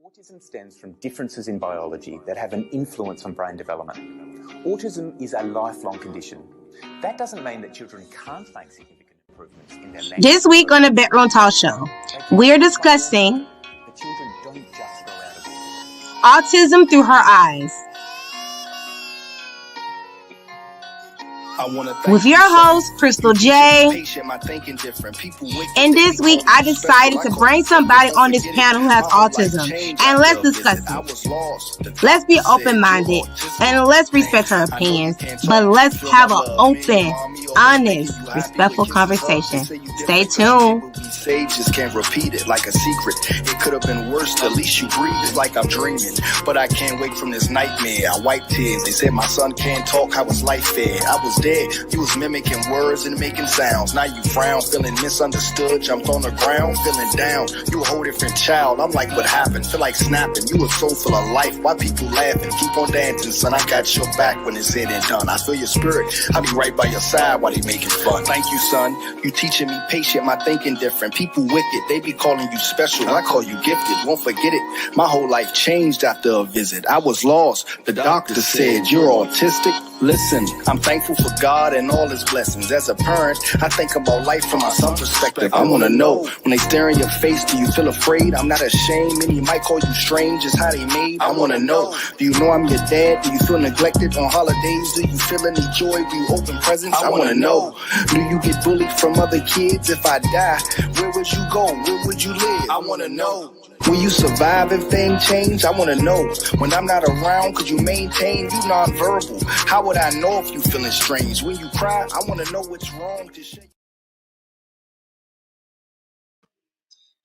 Autism stems from differences in biology that have an influence on brain development. Autism is a lifelong condition. That doesn't mean that children can't make significant improvements in their language. This week on the Bedroom Talk Show, we're discussing But children don't just grow out of autism through her eyes. With your host, Crystal J. And this week, I decided to bring somebody on this panel who has autism. And let's discuss it. Let's be open-minded and let's respect her opinions. But let's have an open, honest, respectful conversation. Stay tuned. Sages can't repeat it like a secret. It could have been worse. At least you breathe. It's like I'm dreaming. But I can't wake from this nightmare. I wipe tears. They said my son can't talk. How his life fared. I was dead. You was mimicking words and making sounds. Now you frown, feeling misunderstood. Jumped on the ground, feeling down. You a whole different child. I'm like, what happened? Feel like snapping. You were so full of life. Why people laughing? Keep on dancing, son. I got your back when it's said and done. I feel your spirit. I'll be right by your side while they making fun. Thank you, son. You teaching me patient. My thinking different. People wicked. They be calling you special. I call you gifted. Won't forget it. My whole life changed after a visit. I was lost. The doctor said you're autistic. Listen, I'm thankful for God and all his blessings. As a parent, I think about life from my son's perspective. I want to know, when they stare in your face, do you feel afraid? I'm not ashamed. Many might call you strange, just how they made. I want to know, do you know I'm your dad? Do you feel neglected on holidays? Do you feel any joy? Do you open presents? I want to know, do you get bullied from other kids? If I die, where would you go? Where would you live? I want to know. Will you survive if things change? I want to know. When I'm not around, could you maintain? You nonverbal. How would I know if you feeling strange? When you cry, I want to know what's wrong to shake.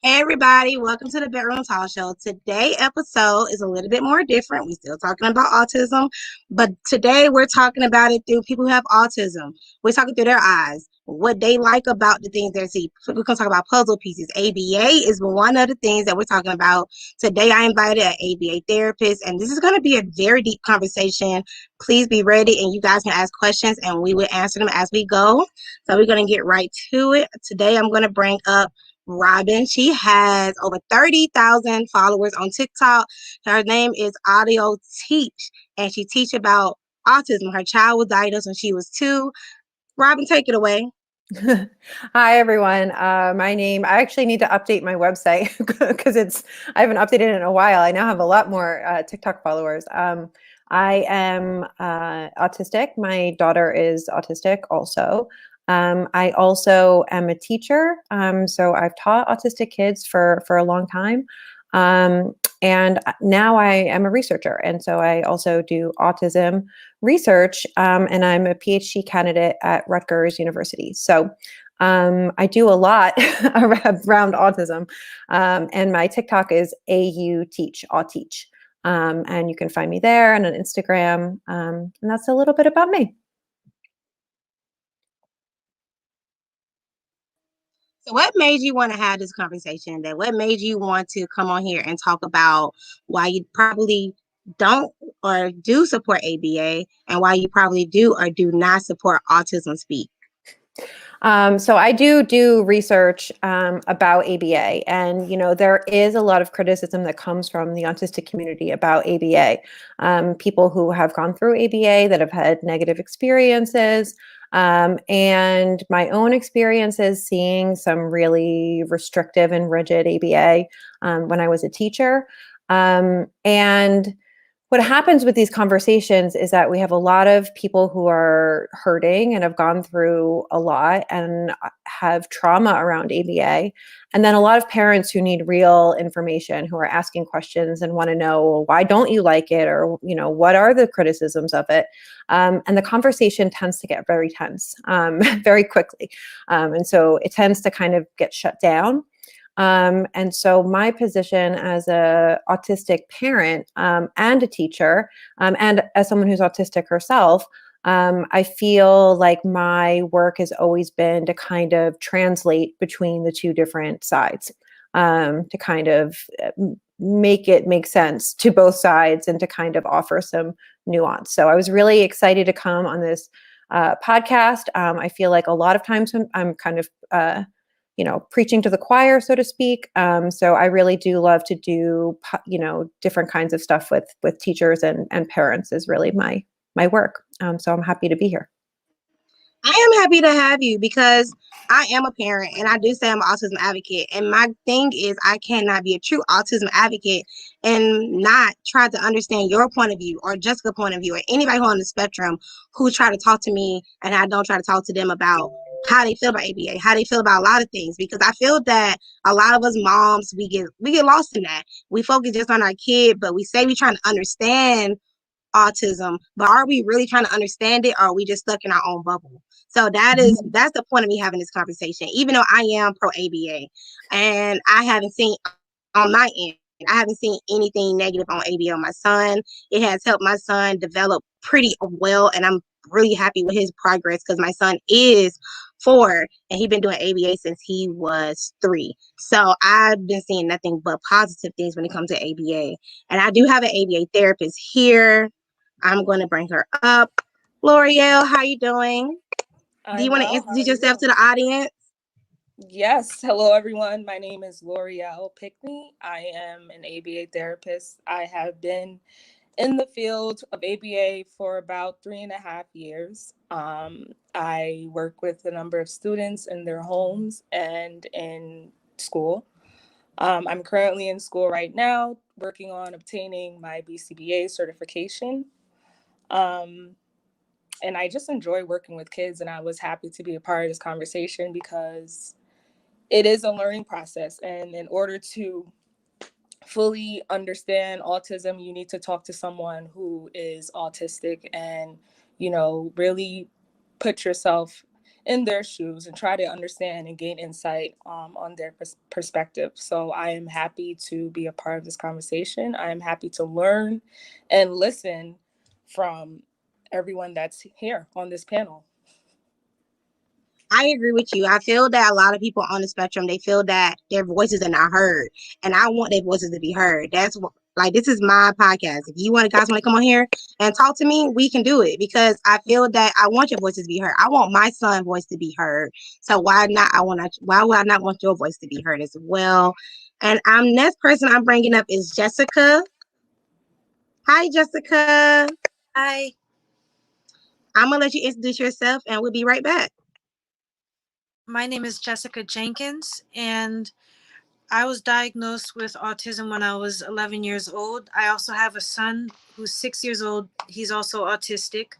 Hey everybody, welcome to the Bedroom Talk Show. Today's episode is a little bit more different. We're still talking about autism, but today we're talking about it through people who have autism. We're talking through their eyes, what they like about the things they see. We're going to talk about puzzle pieces. ABA is one of the things that we're talking about. Today I invited an ABA therapist, and this is going to be a very deep conversation. Please be ready, and you guys can ask questions, and we will answer them as we go. So we're going to get right to it. Today I'm going to bring up Robin. She has over 30,000 followers on TikTok. Her name is Audio Teach, and she teaches about autism. Her child was diagnosed when she was 2. Robin, take it away. Hi, everyone. My name, I actually need to update my website because I haven't updated it in a while. I now have a lot more TikTok followers. I am autistic. My daughter is autistic also. I also am a teacher. So I've taught autistic kids for a long time. And now I am a researcher. And so I also do autism research. And I'm a PhD candidate at Rutgers University. So I do a lot around autism. And my TikTok is AU Teach, Auteach. And you can find me there and on Instagram. And that's a little bit about me. So what made you want to have this conversation today? What made you want to come on here and talk about why you probably don't or do support ABA and why you probably do or do not support Autism Speak? So I do research about ABA, and there is a lot of criticism that comes from the autistic community about ABA. People who have gone through ABA that have had negative experiences, and my own experiences seeing some really restrictive and rigid ABA when I was a teacher. And what happens with these conversations is that we have a lot of people who are hurting and have gone through a lot and have trauma around ABA. And then a lot of parents who need real information, who are asking questions and want to know, well, why don't you like it? Or, what are the criticisms of it? And the conversation tends to get very tense very quickly. And so it tends to kind of get shut down. And so my position as a autistic parent and a teacher, and as someone who's autistic herself, I feel like my work has always been to kind of translate between the two different sides, to kind of make it make sense to both sides and to kind of offer some nuance. So I was really excited to come on this podcast. I feel like a lot of times when I'm kind of preaching to the choir, so to speak. So I really do love to do, different kinds of stuff with teachers and parents is really my work. So I'm happy to be here. I am happy to have you because I am a parent and I do say I'm an autism advocate. And my thing is I cannot be a true autism advocate and not try to understand your point of view or Jessica's point of view or anybody who on the spectrum who try to talk to me and I don't try to talk to them about how they feel about ABA, how they feel about a lot of things. Because I feel that a lot of us moms, we get lost in that. We focus just on our kid, but we say we're trying to understand autism, but are we really trying to understand it, or are we just stuck in our own bubble? So that's the point of me having this conversation, even though I am pro ABA and I haven't seen on my end, I haven't seen anything negative on ABA on my son. It has helped my son develop pretty well, and I'm really happy with his progress because my son is 4 and he's been doing ABA since he was 3. So I've been seeing nothing but positive things when it comes to ABA. And I do have an ABA therapist here. I'm going to bring her up. L'Oreal, how you doing? Do you want to introduce yourself to the audience? Yes. Hello, everyone. My name is L'Oreal Pickney. I am an ABA therapist. I have been in the field of ABA for about 3.5 years. I work with a number of students in their homes and in school. I'm currently in school right now, working on obtaining my BCBA certification. And I just enjoy working with kids, and I was happy to be a part of this conversation because it is a learning process. And in order to fully understand autism, you need to talk to someone who is autistic and, really put yourself in their shoes and try to understand and gain insight on their perspective. So I am happy to be a part of this conversation. I am happy to learn and listen from everyone that's here on this panel. I agree with you. I feel that a lot of people on the spectrum, they feel that their voices are not heard. And I want their voices to be heard. That's what, like, this is my podcast. If you guys want to come on here and talk to me, we can do it because I feel that I want your voices to be heard. I want my son's voice to be heard. So why would I not want your voice to be heard as well? And next person I'm bringing up is Jessica. Hi, Jessica. Hi. I'm going to let you introduce yourself and we'll be right back. My name is Jessica Jenkins, and I was diagnosed with autism when I was 11 years old. I also have a son who's 6 years old. He's also autistic.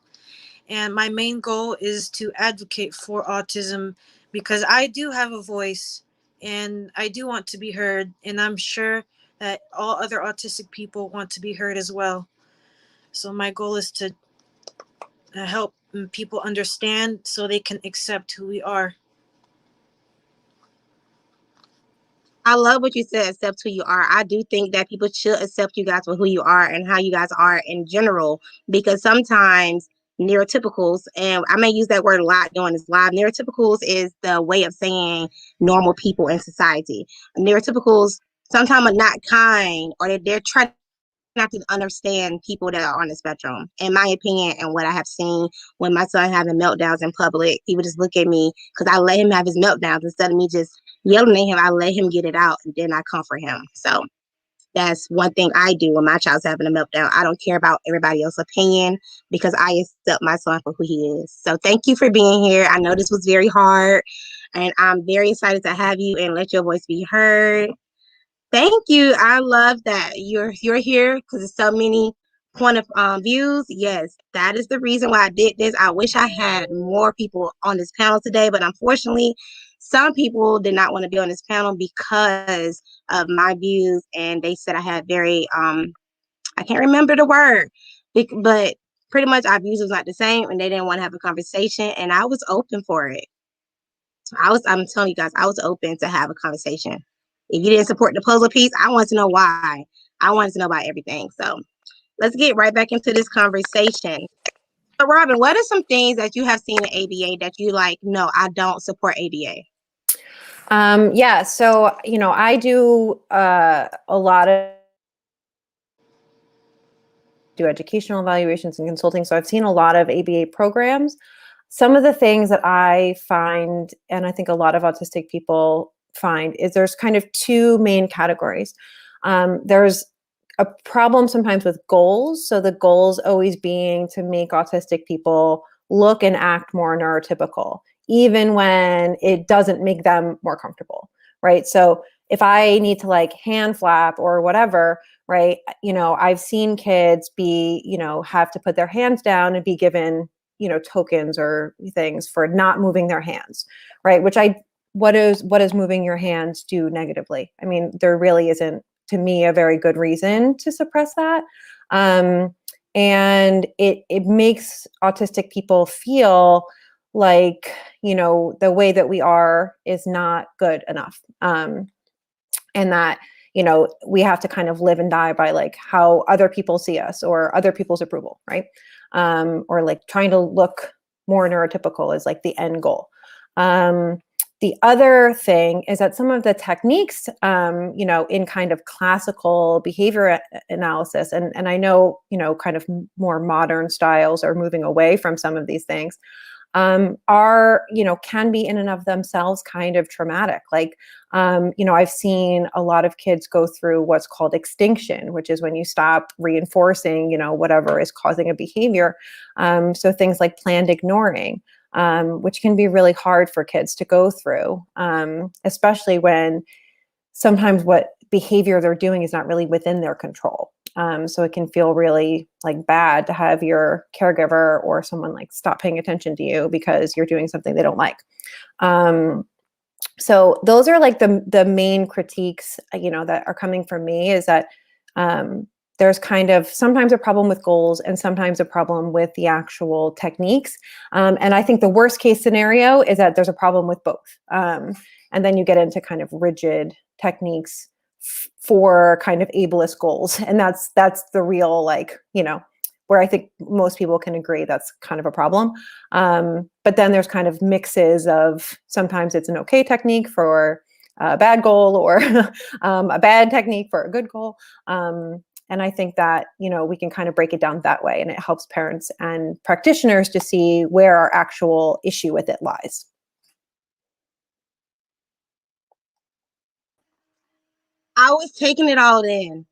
And my main goal is to advocate for autism because I do have a voice and I do want to be heard. And I'm sure that all other autistic people want to be heard as well. So my goal is to help people understand so they can accept who we are. I love what you said, accept who you are. I do think that people should accept you guys for who you are and how you guys are in general, because sometimes neurotypicals, and I may use that word a lot during this live, neurotypicals is the way of saying normal people in society. Neurotypicals sometimes are not kind, or they're trying not to understand people that are on the spectrum. In my opinion, and what I have seen when my son having meltdowns in public, he would just look at me because I let him have his meltdowns instead of me just yelling at him. I let him get it out and then I comfort him. So that's one thing I do when my child's having a meltdown. I don't care about everybody else's opinion because I accept my son for who he is. So thank you for being here. I know this was very hard and I'm very excited to have you and let your voice be heard. Thank you. I love that you're here because there's so many point of views. Yes, that is the reason why I did this. I wish I had more people on this panel today, but unfortunately, some people did not want to be on this panel because of my views, and they said I had very I can't remember the word, but pretty much our views was not the same, and they didn't want to have a conversation, and I was open for it. I'm telling you guys, I was open to have a conversation. If you didn't support the puzzle piece, I wanted to know why. I wanted to know about everything. So let's get right back into this conversation. So Robin, what are some things that you have seen in ABA that you like, no, I don't support ABA? Yeah, so, I do a lot of do educational evaluations and consulting. So I've seen a lot of ABA programs. some of the things that I find, and I think a lot of autistic people find, is there's kind of two main categories. There's a problem sometimes with goals. So the goals always being to make autistic people look and act more neurotypical, even when it doesn't make them more comfortable, right? So if I need to like hand flap or whatever, right, I've seen kids be, have to put their hands down and be given, tokens or things for not moving their hands, right? What does moving your hands do negatively? I mean, there really isn't, to me, a very good reason to suppress that. And it makes autistic people feel like, the way that we are is not good enough. And that, we have to kind of live and die by like how other people see us or other people's approval, right? Or like trying to look more neurotypical is like the end goal. The other thing is that some of the techniques, in kind of classical behavior analysis, and I know, kind of more modern styles are moving away from some of these things, are, can be in and of themselves kind of traumatic. Like, I've seen a lot of kids go through what's called extinction, which is when you stop reinforcing, whatever is causing a behavior. So things like planned ignoring, which can be really hard for kids to go through, especially when sometimes what behavior they're doing is not really within their control. So it can feel really like bad to have your caregiver or someone like stop paying attention to you because you're doing something they don't like. So those are like the main critiques, that are coming from me, is that there's kind of sometimes a problem with goals and sometimes a problem with the actual techniques. And I think the worst case scenario is that there's a problem with both. And then you get into kind of rigid techniques for kind of ableist goals. And that's the real, like, where I think most people can agree that's kind of a problem. But then there's kind of mixes of sometimes it's an okay technique for a bad goal or a bad technique for a good goal. And I think that, we can kind of break it down that way, and it helps parents and practitioners to see where our actual issue with it lies. I was taking it all in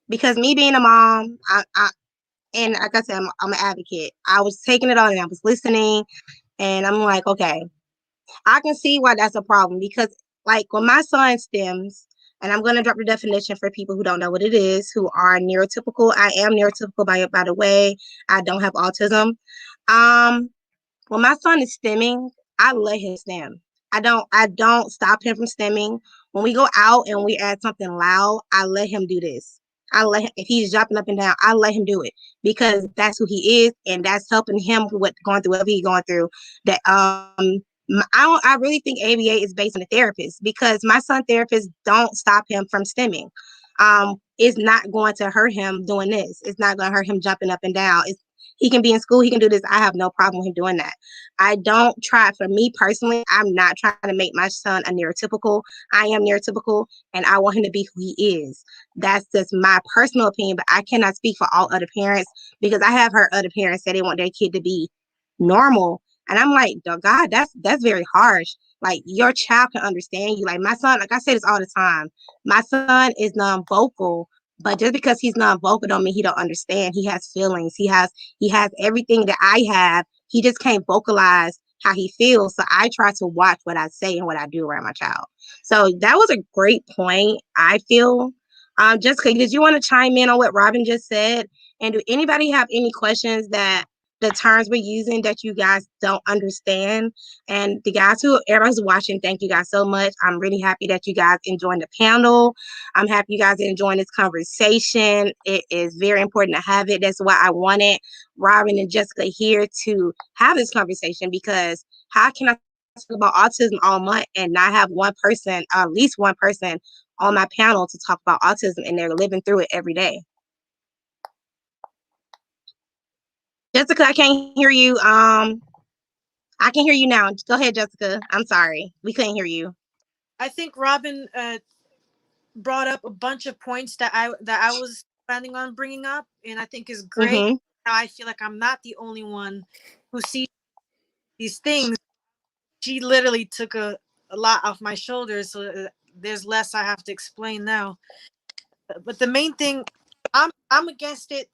because me being a mom, and like I said, I'm an advocate. I was taking it all in. I was listening, and I'm like, okay, I can see why that's a problem, because like when my son stems, and I'm going to drop the definition for people who don't know what it is, who are neurotypical. I am neurotypical, by the way. I don't have autism. When my son is stemming, I let him stem. I don't stop him from stemming. When we go out and we add something loud, I let him do this. I let him, if he's jumping up and down, I let him do it because that's who he is, and that's helping him with going through whatever he's going through. That I really think ABA is based on the therapist, because my son therapist don't stop him from stemming. It's not going to hurt him doing this. It's not going to hurt him jumping up and down. He can be in school, he can do this. I have no problem with him doing that. I don't try, for me personally, I'm not trying to make my son a neurotypical. I am neurotypical, and I want him to be who he is. That's just my personal opinion, but I cannot speak for all other parents, because I have heard other parents say they want their kid to be normal. And I'm like, God, that's very harsh. Like, your child can understand you. Like, my son, like I say this all the time, my son is non-vocal, but just because he's non-vocal don't mean he don't understand. He has feelings. He has everything that I have. He just can't vocalize how he feels. So I try to watch what I say and what I do around my child. So that was a great point, I feel. Jessica, did you want to chime in on what Robin just said? And do anybody have any questions that the terms we're using that you guys don't understand? And the guys who, everybody's watching, thank you guys so much. I'm really happy that you guys enjoyed the panel. I'm happy you guys are enjoying this conversation. It is very important to have it. That's why I wanted Robin and Jessica here to have this conversation, because how can I talk about autism all month and not have one person, at least one person on my panel to talk about autism, and they're living through it every day? Jessica, I can't hear you. I can hear you now. Go ahead, Jessica. I'm sorry. We couldn't hear you. I think Robin brought up a bunch of points that I was planning on bringing up, and I think is great. Mm-hmm. Now I feel like I'm not the only one who sees these things, she literally took a lot off my shoulders. So there's less I have to explain now. But the main thing, I'm against it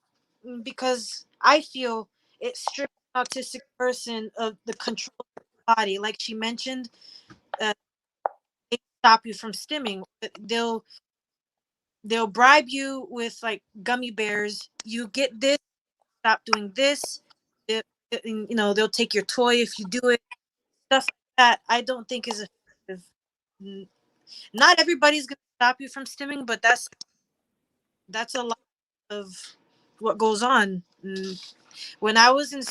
because I feel it strips an autistic person of the control of their body. Like she mentioned, they stop you from stimming. They'll bribe you with like gummy bears. You get this, stop doing this. They, they'll take your toy if you do it. Stuff like that. I don't think is effective. Not everybody's gonna stop you from stimming, but that's a lot of what goes on. When I was in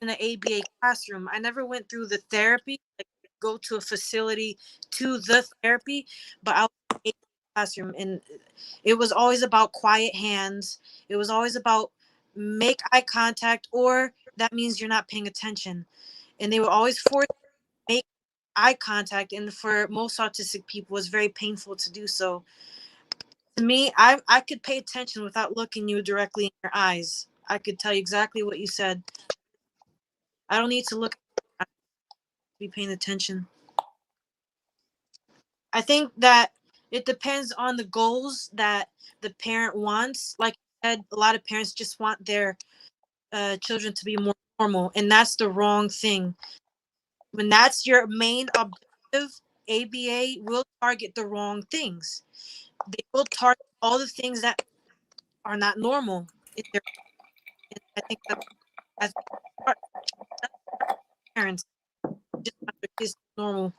an ABA classroom, I never went through the therapy, like go to a facility to the therapy, but I was in an ABA classroom, and it was always about quiet hands. It was always about make eye contact, or that means you're not paying attention. And they were always forced to make eye contact, and for most autistic people, it's very painful to do so. To me, I could pay attention without looking you directly in your eyes. I could tell you exactly what you said. I don't need to look to be paying attention. I think that it depends on the goals that the parent wants. Like I said, a lot of parents just want their children to be more normal, and that's the wrong thing. When that's your main objective, ABA will target the wrong things. They will target all the things that are not normal in their. I think that as parents, just want their kids to be normal.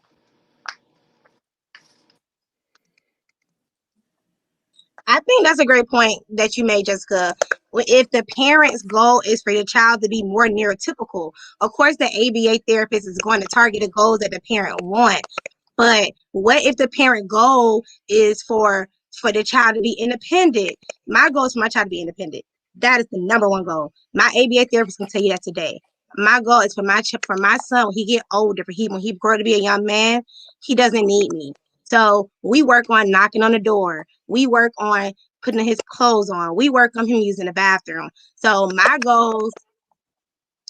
I think that's a great point that you made, Jessica. If the parent's goal is for your child to be more neurotypical, of course the ABA therapist is going to target the goals that the parent wants. But what if the parent goal is for the child to be independent? My goal is for my child to be independent. That is the number one goal. My ABA therapist can tell you that today. My goal is for my son when he get older, when he grow to be a young man, he doesn't need me. So we work on knocking on the door. We work on putting his clothes on. We work on him using the bathroom. So my goals,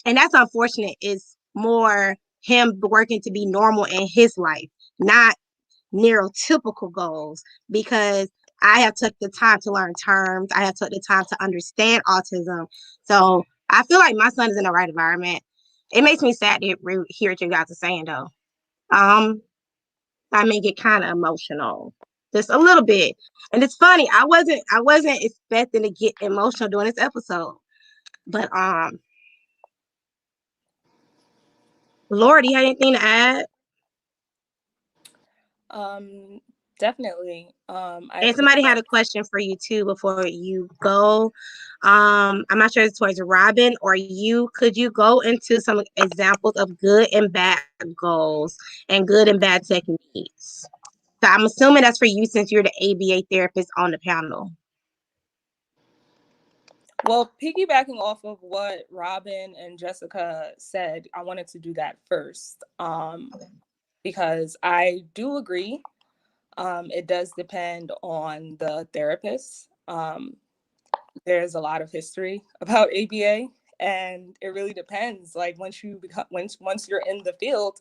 and that's unfortunate, is more him working to be normal in his life, not neurotypical goals, because I have took the time to learn terms. I have took the time to understand autism. So I feel like my son is in the right environment. It makes me sad to hear what you guys are saying, though. I may get kind of emotional, just a little bit. And it's funny, I wasn't expecting to get emotional during this episode, but Laura, do you have anything to add? Definitely. And somebody had a question for you too before you go. I'm not sure it's towards Robin or you. Could you go into some examples of good and bad goals and good and bad techniques? So I'm assuming that's for you since you're the ABA therapist on the panel. Well, piggybacking off of what Robin and Jessica said, I wanted to do that first because I do agree. It does depend on the therapist. There's a lot of history about ABA, and it really depends. Like once you're in the field,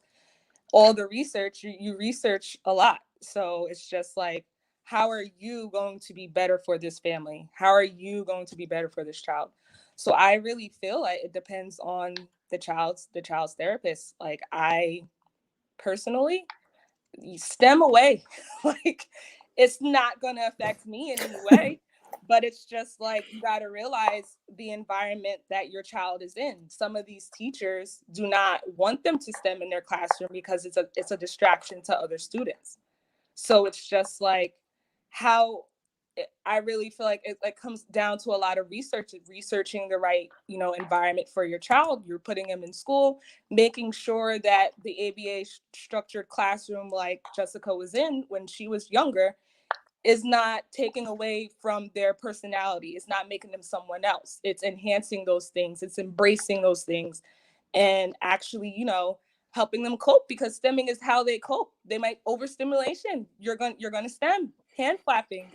all the research, you research a lot. So it's just like, how are you going to be better for this family? How are you going to be better for this child? So I really feel like it depends on the child's therapist. Like I personally, stem away. Like it's not going to affect me in any way, but it's just like you got to realize the environment that your child is in. Some of these teachers do not want them to STEM in their classroom because it's a distraction to other students. So it's just like how I really feel like it comes down to a lot of researching the right, environment for your child. You're putting them in school, making sure that the ABA structured classroom like Jessica was in when she was younger is not taking away from their personality. It's not making them someone else. It's enhancing those things. It's embracing those things and actually, helping them cope, because stemming is how they cope. They might overstimulation. You're going to stem, hand clapping,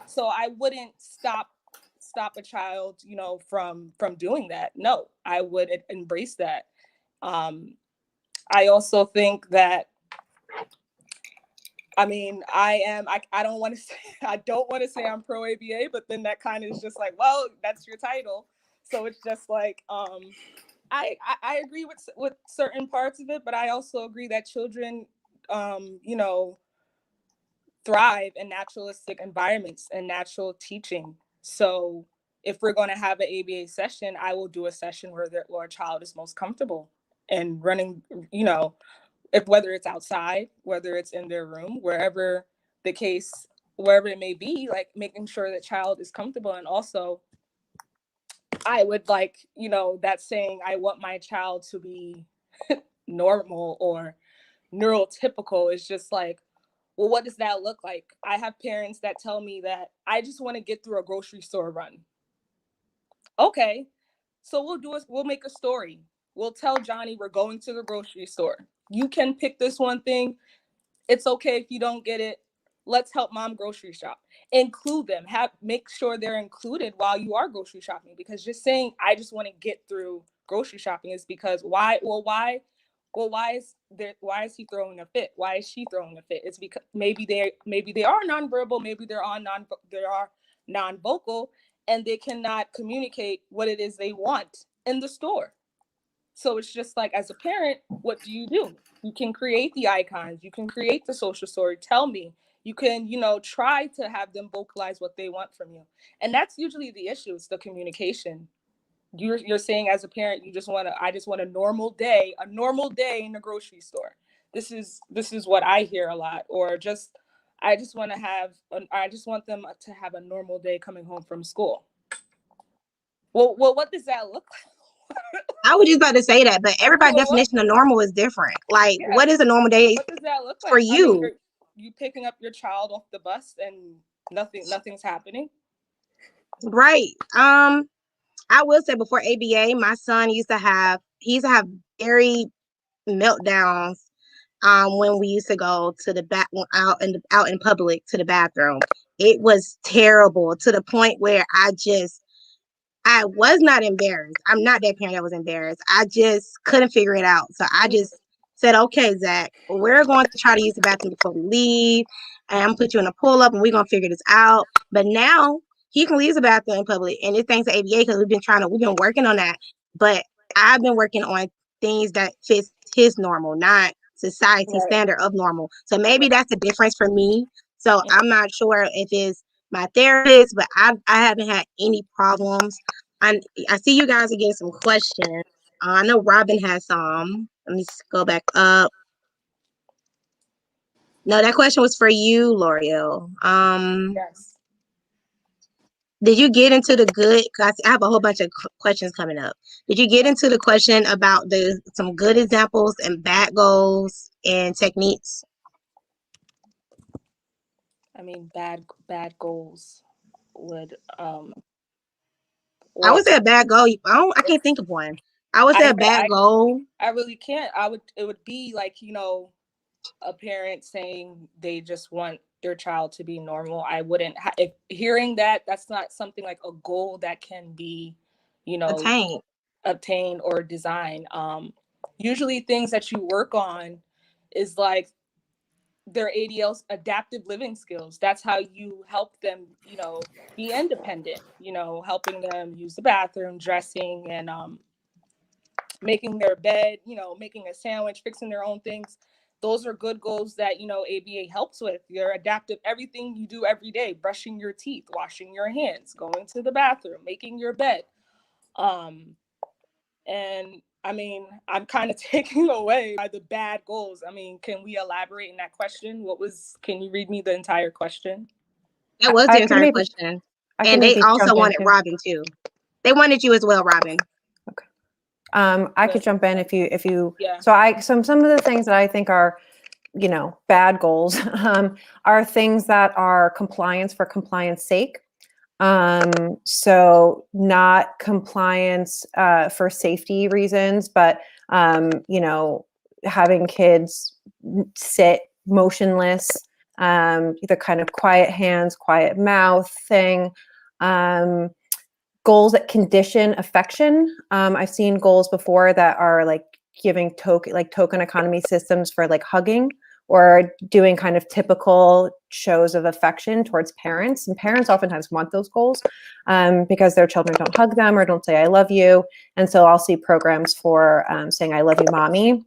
so I wouldn't stop a child, from doing that. No, I would embrace that. I also think that, I mean, I don't want to say, I don't want to say I'm pro ABA, but then that kind of is just like, well, that's your title. So it's just like, I agree with certain parts of it, but I also agree that children, you know, thrive in naturalistic environments and natural teaching. So if we're going to have an ABA session, I will do a session where a child is most comfortable and running, you know, if whether it's outside, whether it's in their room, wherever the case, wherever it may be, like making sure that child is comfortable. And also, I would like, you know, that saying, I want my child to be normal or neurotypical is just like, well, what does that look like? I have parents that tell me that I just want to get through a grocery store run. Okay, so we'll make a story. We'll tell Johnny we're going to the grocery store. You can pick this one thing. It's okay if you don't get it. Let's help mom grocery shop. Include them. Make sure they're included while you are grocery shopping, because just saying I just want to get through grocery shopping is because why? Well, why is he throwing a fit? Why is she throwing a fit? It's because maybe they are nonverbal, maybe they are non-vocal, and they cannot communicate what it is they want in the store. So it's just like, as a parent, what do? You can create the icons, you can create the social story, tell me. You can, you know, try to have them vocalize what they want from you. And that's usually the issue, it's the communication. You're saying as a parent, I just want a normal day in the grocery store. This is what I hear a lot. Or just, I just want them to have a normal day coming home from school. Well, what does that look like? I was just about to say that, but everybody's definition of normal is different. Like, Yeah. What is a normal day What does that look like for you? I mean, you picking up your child off the bus and nothing's happening? Right. I will say, before ABA, my son used to have very meltdowns when we used to go to the back out in public to the bathroom. It was terrible, to the point where I was not embarrassed. I'm not that parent that was embarrassed. I just couldn't figure it out. So I just said, okay, Zach, we're going to try to use the bathroom before we leave. And I'm gonna put you in a pull up and we're gonna figure this out. But now he can use the bathroom in public. And it's thanks to ABA, because we've been working on that. But I've been working on things that fits his normal, not society standard of normal. So maybe that's the difference for me. So I'm not sure if it's my therapist, but I haven't had any problems. I see you guys are getting some questions. I know Robin has some. Let me go back up. No, that question was for you, L'Oreal. Yes. Did you get into the good? Cause I have a whole bunch of questions coming up. Did you get into the question about some good examples and bad goals and techniques? I mean, bad goals would I would well, say a bad goal. I can't think of one. I would say a bad goal. I really can't. It would be like, you know, a parent saying they just want their child to be normal. I wouldn't if hearing that's not something like a goal that can be, you know, obtained or designed. Usually things that you work on is like their ADL's adaptive living skills. That's how you help them, you know, be independent, you know, helping them use the bathroom, dressing, and making their bed, you know, making a sandwich, fixing their own things. Those are good goals that, you know, ABA helps with. Your adaptive, everything you do every day, brushing your teeth, washing your hands, going to the bathroom, making your bed. And I mean, I'm kind of taking away by the bad goals. I mean, can we elaborate in that question? Can you read me the entire question? That was the entire question. And they also wanted Robin too. They wanted you as well, Robin. Okay. I could jump in if you. Yeah. So some of the things that I think are, you know, bad goals are things that are compliance for compliance sake. So not compliance for safety reasons, but you know, having kids sit motionless, the kind of quiet hands, quiet mouth thing. Goals that condition affection. I've seen goals before that are like giving token economy systems for like hugging, or doing kind of typical shows of affection towards parents. And parents oftentimes want those goals because their children don't hug them or don't say I love you. And so I'll see programs for saying I love you, mommy.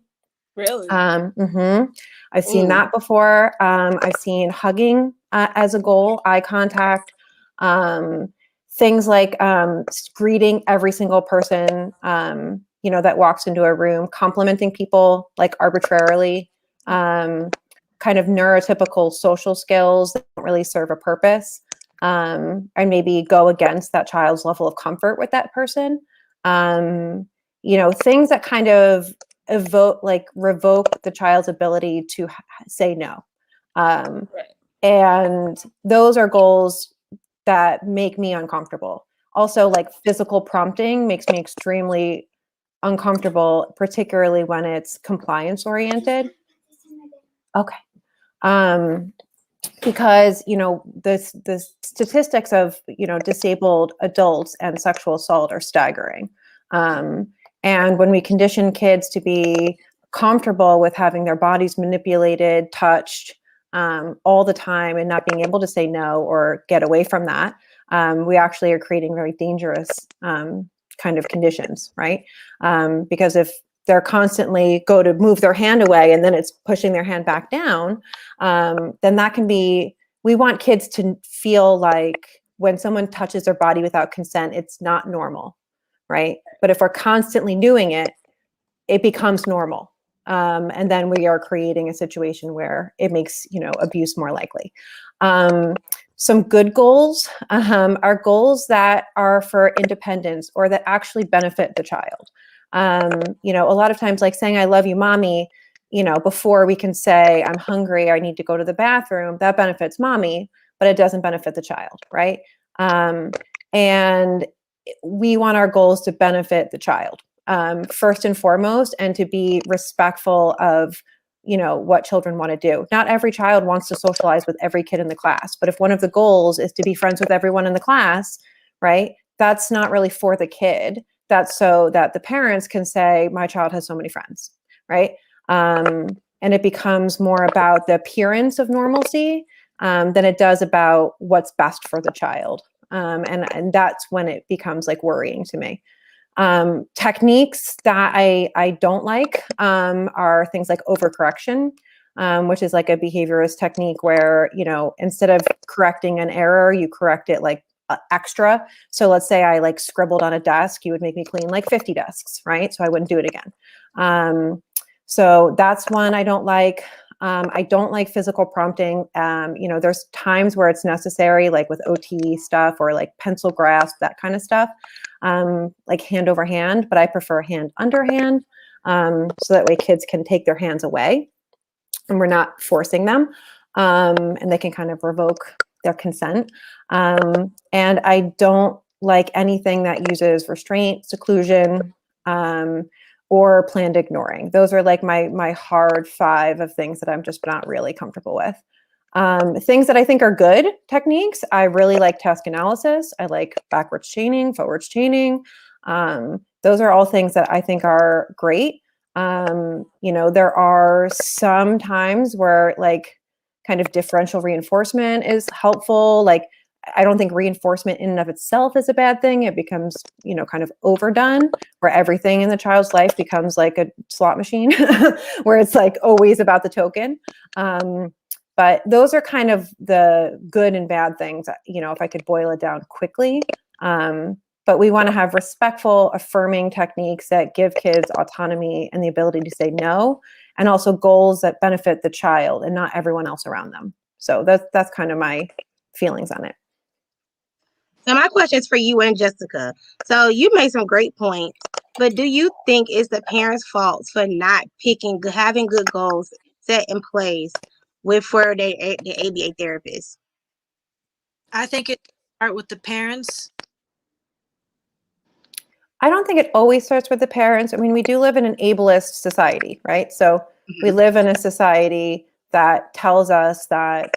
Really? I've seen that before. I've seen hugging as a goal, eye contact, things like greeting every single person, that walks into a room, complimenting people like arbitrarily, kind of neurotypical social skills that don't really serve a purpose, and maybe go against that child's level of comfort with that person. Things that kind of revoke the child's ability to say no. Right. And those are goals that make me uncomfortable. Also, like physical prompting makes me extremely uncomfortable, particularly when it's compliance oriented. Okay. Because the statistics of disabled adults and sexual assault are staggering. And when we condition kids to be comfortable with having their bodies manipulated, touched all the time, and not being able to say no or get away from that, we actually are creating very dangerous kind of conditions, right? Because if they're constantly go to move their hand away and then it's pushing their hand back down, then that can be, we want kids to feel like when someone touches their body without consent, it's not normal, right? But if we're constantly doing it, it becomes normal. And then we are creating a situation where it makes, abuse more likely. Some good goals are goals that are for independence or that actually benefit the child. A lot of times, like saying, I love you, mommy, before we can say, I'm hungry, I need to go to the bathroom, that benefits mommy, but it doesn't benefit the child, right? And we want our goals to benefit the child, first and foremost, and to be respectful of what children want to do. Not every child wants to socialize with every kid in the class, but if one of the goals is to be friends with everyone in the class, right, that's not really for the kid. That's so that the parents can say, my child has so many friends, right? And it becomes more about the appearance of normalcy than it does about what's best for the child. And that's when it becomes like worrying to me. Techniques that I don't like are things like overcorrection, which is like a behaviorist technique where, instead of correcting an error, you correct it like extra. So let's say I like scribbled on a desk, you would make me clean like 50 desks, right? So I wouldn't do it again. So that's one I don't like. I don't like physical prompting. There's times where it's necessary, like with OT stuff or like pencil grasp, that kind of stuff, like hand over hand, but I prefer hand under hand, so that way kids can take their hands away and we're not forcing them, and they can kind of revoke their consent. And I don't like anything that uses restraint, seclusion, or planned ignoring. Those are like my hard 5 of things that I'm just not really comfortable with. Things that I think are good techniques, I really like task analysis. I like backwards chaining, forwards chaining. Those are all things that I think are great. There are some times where like kind of differential reinforcement is helpful. Like, I don't think reinforcement in and of itself is a bad thing. It becomes, kind of overdone, where everything in the child's life becomes like a slot machine where it's like always about the token. But those are kind of the good and bad things, if I could boil it down quickly. But we want to have respectful, affirming techniques that give kids autonomy and the ability to say no, and also goals that benefit the child and not everyone else around them. So that's kind of my feelings on it. So my question is for you and Jessica. So you made some great points, but do you think it's the parents' fault for not having good goals set in place for the ABA therapist? I think it start with the parents. I don't think it always starts with the parents. I mean, we do live in an ableist society, right? So we live in a society that tells us that,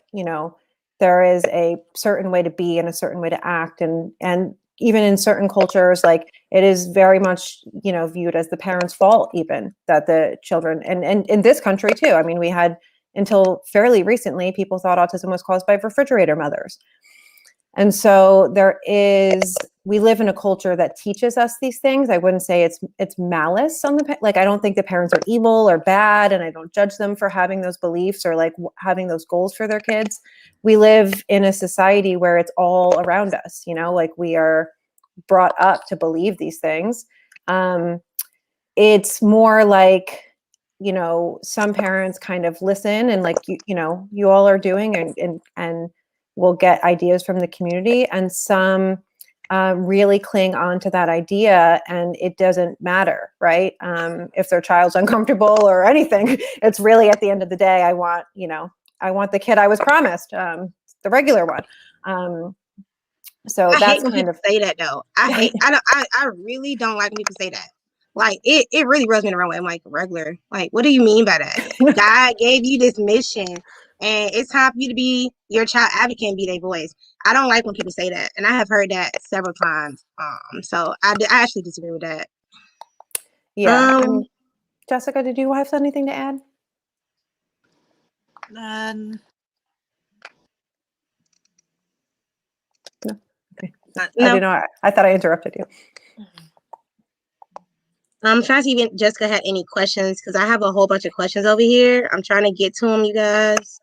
there is a certain way to be and a certain way to act. And even in certain cultures, like it is very much, you know, viewed as the parents' fault, even that the children, and in this country too. I mean, we had until fairly recently, people thought autism was caused by refrigerator mothers. And so we live in a culture that teaches us these things. I wouldn't say it's malice on like, I don't think the parents are evil or bad, and I don't judge them for having those beliefs or like having those goals for their kids. We live in a society where it's all around us, you know, like we are brought up to believe these things. It's more like, you know, some parents kind of listen and like, you know, you all are doing and will get ideas from the community, and some really cling on to that idea, and it doesn't matter, right? If their child's uncomfortable or anything, it's really at the end of the day, I want the kid I was promised, the regular one. So I hate that's when kind people of say that though. I really don't like when people say that. Like it really rubs me the wrong way. I'm like, regular. Like, what do you mean by that? God gave you this mission, and it's time for you to be your child advocate and be their voice. I don't like when people say that, and I have heard that several times. So I actually disagree with that. yeah. Jessica, did you have anything to add? No. Okay. No. I don't know. I thought I interrupted you. I'm trying to see if Jessica had any questions, because I have a whole bunch of questions over here. I'm trying to get to them, you guys.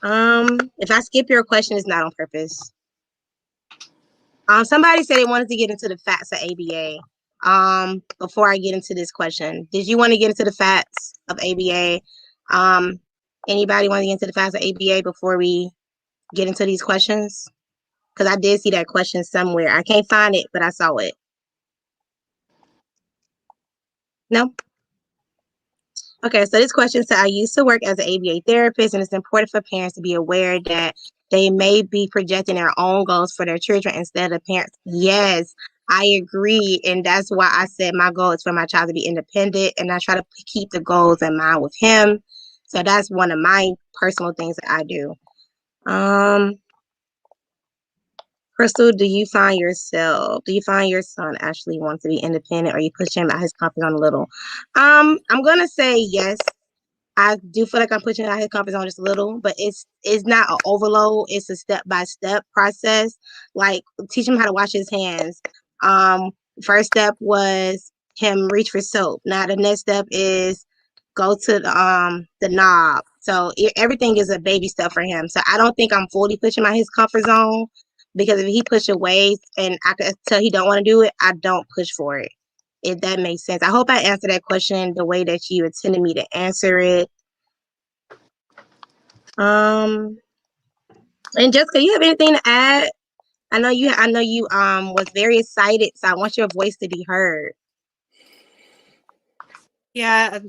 If I skip your question, it's not on purpose. Somebody said they wanted to get into the facts of ABA. Before I get into this question, did you want to get into the facts of ABA? Anybody want to get into the facts of ABA before we get into these questions? Because I did see that question somewhere. I can't find it, but I saw it. No? Okay, so this question said, I used to work as an ABA therapist, and it's important for parents to be aware that they may be projecting their own goals for their children instead of parents. Yes, I agree. And that's why I said my goal is for my child to be independent, and I try to keep the goals in mind with him. So that's one of my personal things that I do. Crystal, do you find your son actually wants to be independent, or you push him out his comfort zone a little? I'm gonna say yes. I do feel like I'm pushing out his comfort zone just a little, but it's not an overload. It's a step-by-step process. Like, teach him how to wash his hands. First step was him reach for soap. Now the next step is go to the knob. So everything is a baby step for him. So I don't think I'm fully pushing out his comfort zone, because if he push away and I can tell he don't want to do it, I don't push for it. If that makes sense. I hope I answered that question the way that you intended me to answer it. And Jessica, you have anything to add? I know you was very excited, so I want your voice to be heard. Yeah,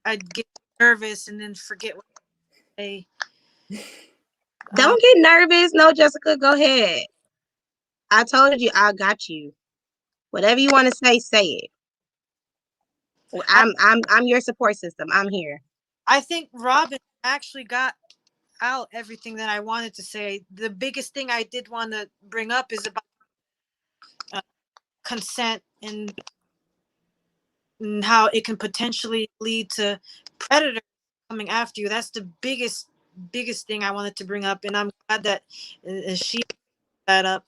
I'd get nervous and then forget what to say. Don't get nervous. No, Jessica, go ahead. I told you I got you. Whatever you want to say it. I'm your support system. I'm here. I think Robin actually got out everything that I wanted to say. The biggest thing I did want to bring up is about consent and how it can potentially lead to predators coming after you. That's the biggest thing I wanted to bring up, and I'm glad that she brought that up.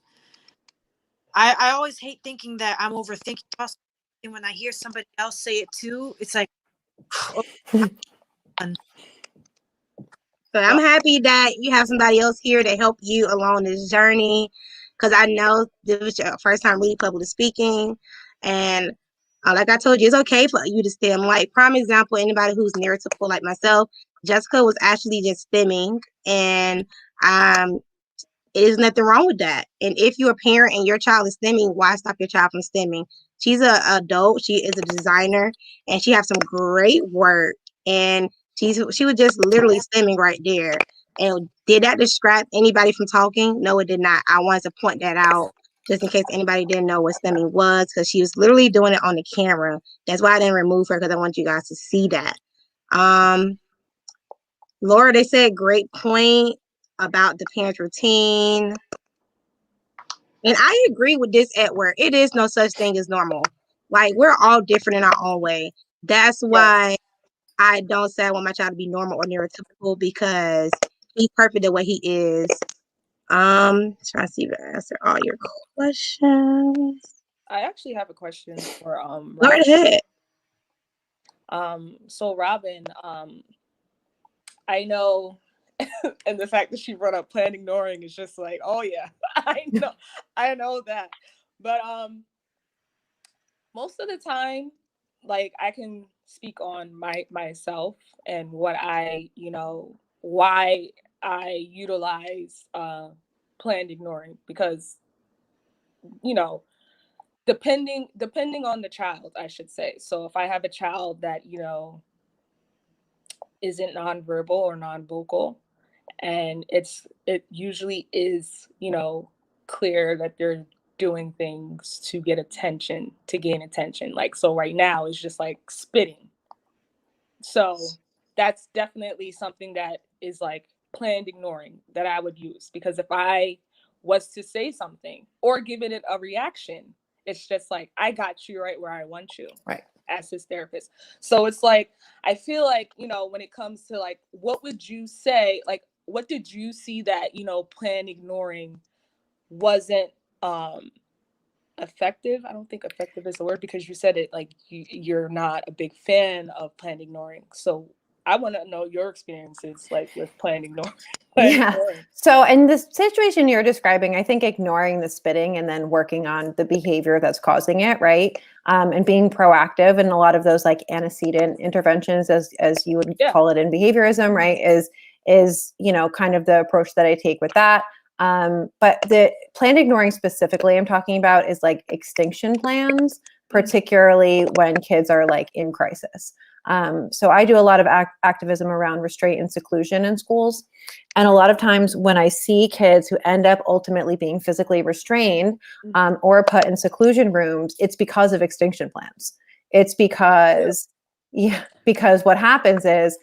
I always hate thinking that I'm overthinking, and when I hear somebody else say it too, it's like, oh, So I'm happy that you have somebody else here to help you along this journey, because I know this was your first time really publicly speaking. And like I told you, it's okay for you to stem. Like, prime example, anybody who's neurotypical like myself, Jessica was actually just stemming, and there's nothing wrong with that. And if you're a parent and your child is stemming, why stop your child from stemming? She's an adult. She is a designer, and she has some great work. And she was just literally stemming right there. And did that distract anybody from talking? No, it did not. I wanted to point that out just in case anybody didn't know what stemming was, because she was literally doing it on the camera. That's why I didn't remove her, because I want you guys to see that. Laura, they said great point about the parent routine. And I agree with this, Edward. It is no such thing as normal. Like, we're all different in our own way. That's why Yes. I don't say I want my child to be normal or neurotypical, because he's perfect the way he is. Trying to see if I answer all your questions. I actually have a question for Go Robin. right ahead. So Robin, I know, and the fact that she brought up plan ignoring is just like, oh yeah, I know that. But most of the time, like, I can speak on myself and what I, why I utilize planned ignoring, because, you know, depending on the child, I should say. So if I have a child that, isn't nonverbal or non-vocal, and it usually is, clear that they're doing things to get attention, to gain attention. Like, so right now it's just like spitting. So that's definitely something that is like planned ignoring that I would use, because if I was to say something or giving it a reaction, it's just like, I got you right where I want you, Right. as his therapist. So it's like, I feel like, when it comes to like, what would you say, like, what did you see that, plan ignoring wasn't effective? I don't think effective is the word, because you said it like you're not a big fan of plan ignoring. So I want to know your experiences like with plan ignoring. Yeah. So in this situation you're describing, I think ignoring the spitting and then working on the behavior that's causing it, right? And being proactive, and a lot of those like antecedent interventions, as you would call it in behaviorism, right? Is kind of the approach that I take with that. But the plan ignoring specifically I'm talking about is like extinction plans, particularly when kids are like in crisis. So I do a lot of activism around restraint and seclusion in schools. And a lot of times when I see kids who end up ultimately being physically restrained or put in seclusion rooms, it's because of extinction plans. It's because, because what happens is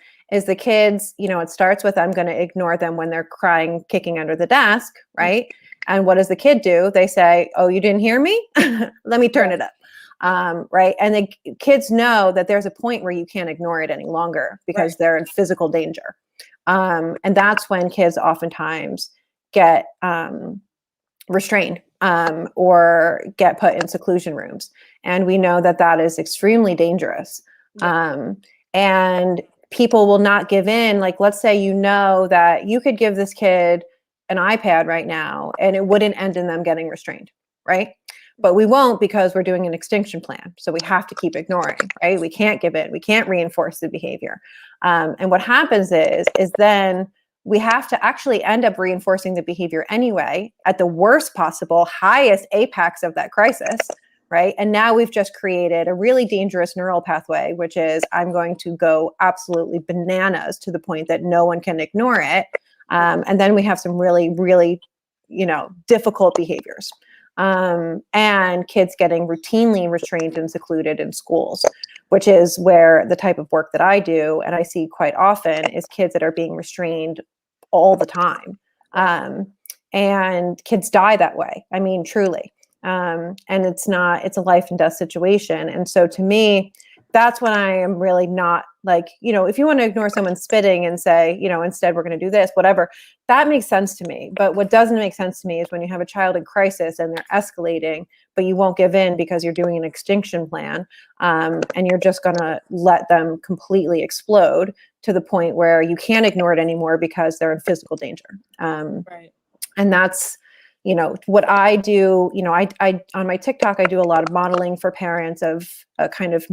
the kids, it starts with, I'm going to ignore them when they're crying, kicking under the desk, right? And what does the kid do? They say, oh, you didn't hear me? Let me turn it up. Right. And the kids know that there's a point where you can't ignore it any longer because they're in physical danger. And that's when kids oftentimes get restrained or get put in seclusion rooms. And we know that that is extremely dangerous. And people will not give in. Like, let's say, that you could give this kid an iPad right now and it wouldn't end in them getting restrained, right? But we won't, because we're doing an extinction plan. So we have to keep ignoring, right? We can't give in. We can't reinforce the behavior. And what happens is then we have to actually end up reinforcing the behavior anyway at the worst possible, highest apex of that crisis, right? And now we've just created a really dangerous neural pathway, which is, I'm going to go absolutely bananas to the point that no one can ignore it. And then we have some really, really, difficult behaviors. And kids getting routinely restrained and secluded in schools, which is where the type of work that I do and I see quite often is kids that are being restrained all the time. And kids die that way. I mean, truly. And it's a life and death situation. And so to me, that's when I am really not like, if you want to ignore someone spitting and say, instead we're going to do this, whatever, that makes sense to me. But what doesn't make sense to me is when you have a child in crisis and they're escalating, but you won't give in because you're doing an extinction plan, and you're just going to let them completely explode to the point where you can't ignore it anymore because they're in physical danger. And that's, what I do, I on my TikTok, I do a lot of modeling for parents of a kind of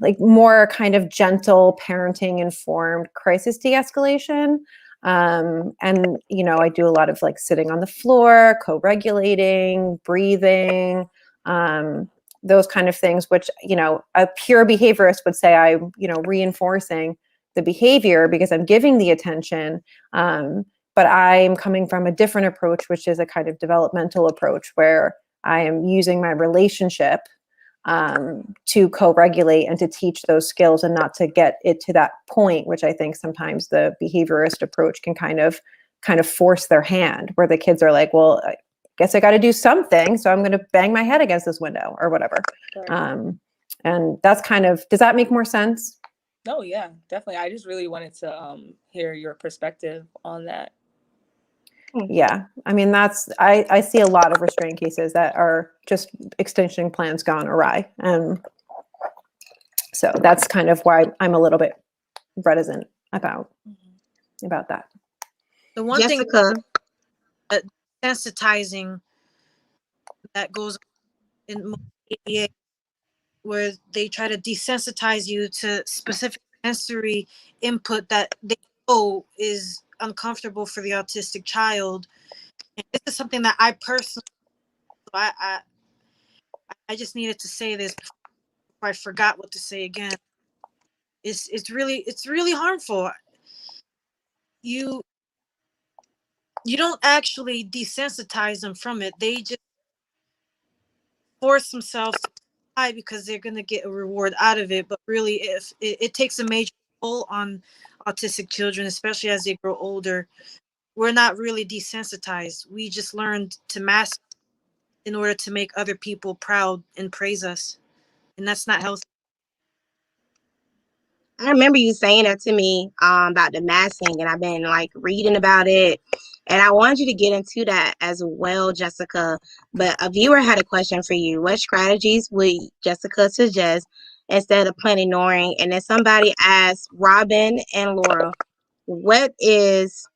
like more kind of gentle parenting informed crisis de-escalation. And, I do a lot of like sitting on the floor, co-regulating, breathing, those kind of things, which, a pure behaviorist would say I'm, reinforcing the behavior because I'm giving the attention. But I'm coming from a different approach, which is a kind of developmental approach where I am using my relationship to co-regulate and to teach those skills, and not to get it to that point, which I think sometimes the behaviorist approach can kind of force their hand, where the kids are like, well, I guess I got to do something, so I'm going to bang my head against this window or whatever. Right. And that's kind of, does that make more sense? No, yeah, definitely. I just really wanted to hear your perspective on that. Yeah, I mean, I see a lot of restraint cases that are just extension plans gone awry, and so that's kind of why I'm a little bit reticent about that. The one thing Jessica, sensitizing that goes in most ABA, where they try to desensitize you to specific sensory input that they know is uncomfortable for the autistic child. And this is something that I personally, I just needed to say this before I forgot what to say again. It's really harmful. You don't actually desensitize them from it. They just force themselves to try because they're going to get a reward out of it. But really, if it takes a major toll on autistic children, especially as they grow older, we're not really desensitized. We just learned to mask in order to make other people proud and praise us, and that's not healthy. I remember you saying that to me about the masking, and I've been like reading about it, and I wanted you to get into that as well, Jessica. But a viewer had a question for you. What strategies would Jessica suggest instead of plain ignoring? And then somebody asked Robin and Laura, what is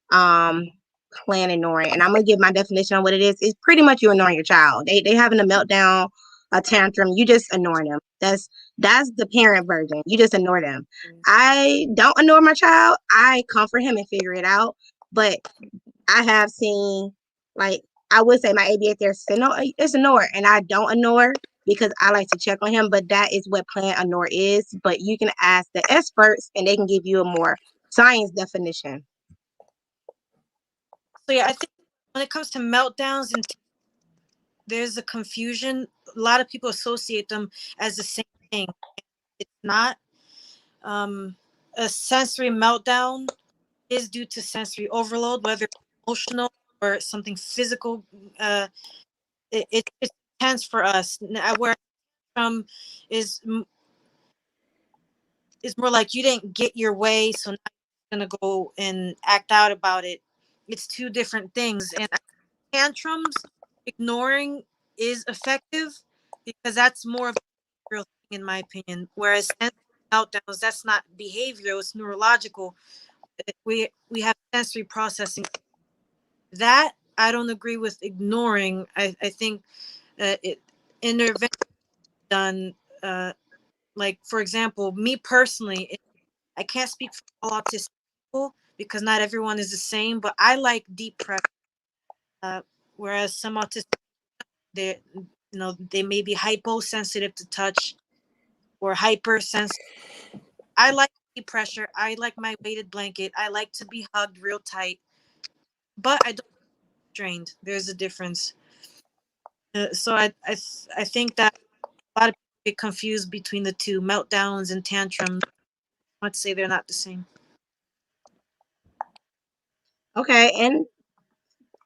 plain ignoring? And I'm gonna give my definition on what it is. It's pretty much you ignoring your child. They having a meltdown, a tantrum, you just ignore them. That's the parent version. You just ignore them. I don't ignore my child. I comfort him and figure it out. But I have seen, like, I would say my ABA therapist said, no, it's ignore. And I don't ignore because I like to check on him. But that is what plain ignore is. But you can ask the experts and they can give you a more science definition. So yeah, I think when it comes to meltdowns, and there's a confusion. A lot of people associate them as the same thing. It's not. A sensory meltdown is due to sensory overload, whether emotional or something physical. It's intense for us. Where is is more like you didn't get your way, so now you're gonna go and act out about it. It's two different things. And tantrums, ignoring is effective because that's more of a real thing, in my opinion. Whereas meltdowns, that's not behavioral; it's neurological. We have sensory processing. That I don't agree with ignoring. I think intervention done. Like for example, me personally, I can't speak for all autistic people because not everyone is the same. But I like deep pressure, whereas some autistic, they may be hyposensitive to touch or hypersensitive. I like deep pressure. I like my weighted blanket. I like to be hugged real tight, but I don't strained. There's a difference. So I think that a lot of people get confused between the two, meltdowns and tantrums. Let's say they're not the same. Okay, and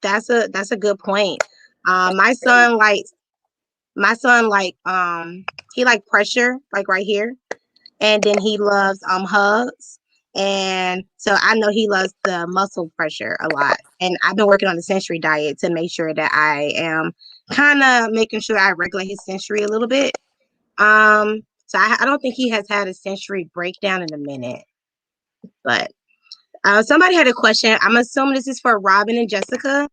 that's a good point. My son he like pressure, like right here, and then he loves hugs, and so I know he loves the muscle pressure a lot. And I've been working on the sensory diet to make sure that I am kind of making sure I regulate his sensory a little bit. So I don't think he has had a sensory breakdown in a minute, but somebody had a question. I'm assuming this is for Robin and Jessica.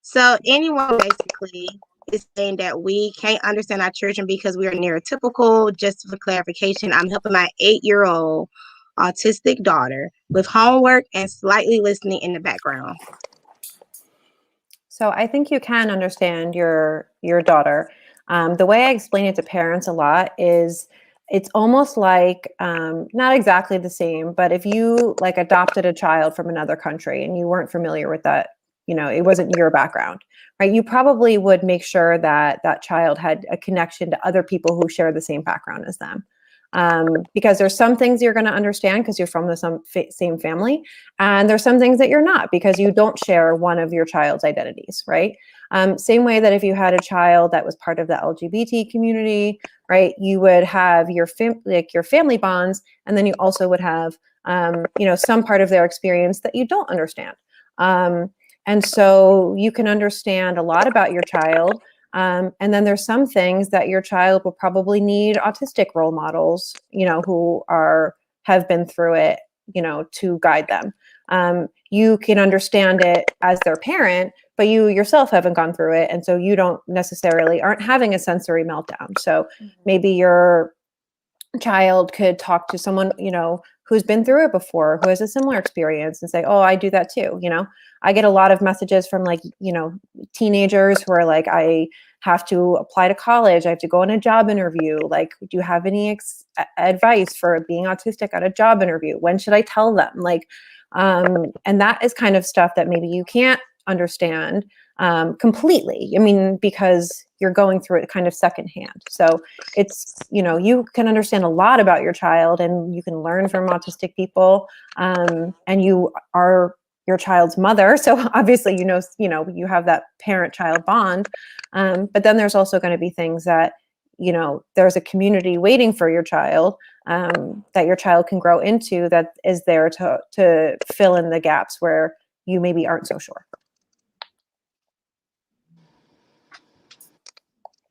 So anyone basically is saying that we can't understand our children because we are neurotypical. Just for clarification, I'm helping my 8-year-old autistic daughter with homework and slightly listening in the background. So I think you can understand your daughter. The way I explain it to parents a lot is it's almost like not exactly the same, but if you like adopted a child from another country and you weren't familiar with that it wasn't your background, right? You probably would make sure that that child had a connection to other people who share the same background as them. Because there's some things you're going to understand because you're from the same family, and there's some things that you're not because you don't share one of your child's identities, right? Same way that if you had a child that was part of the LGBT community, right, you would have your your family bonds, and then you also would have some part of their experience that you don't understand. And so you can understand a lot about your child. And then there's some things that your child will probably need autistic role models, who have been through it, to guide them. You can understand it as their parent, but you yourself haven't gone through it. And so you don't necessarily aren't having a sensory meltdown. So maybe your child could talk to someone, who's been through it before, who has a similar experience, and say, oh, I do that too. I get a lot of messages from teenagers who are like, I have to apply to college. I have to go on a job interview. Like, do you have any advice for being autistic at a job interview? When should I tell them? And that is kind of stuff that maybe you can't understand completely. Because you're going through it kind of secondhand. So it's, you can understand a lot about your child, and you can learn from autistic people. And you are your child's mother. So obviously, you have that parent-child bond. But then there's also going to be things that, there's a community waiting for your child, that your child can grow into, that is there to fill in the gaps where you maybe aren't so sure.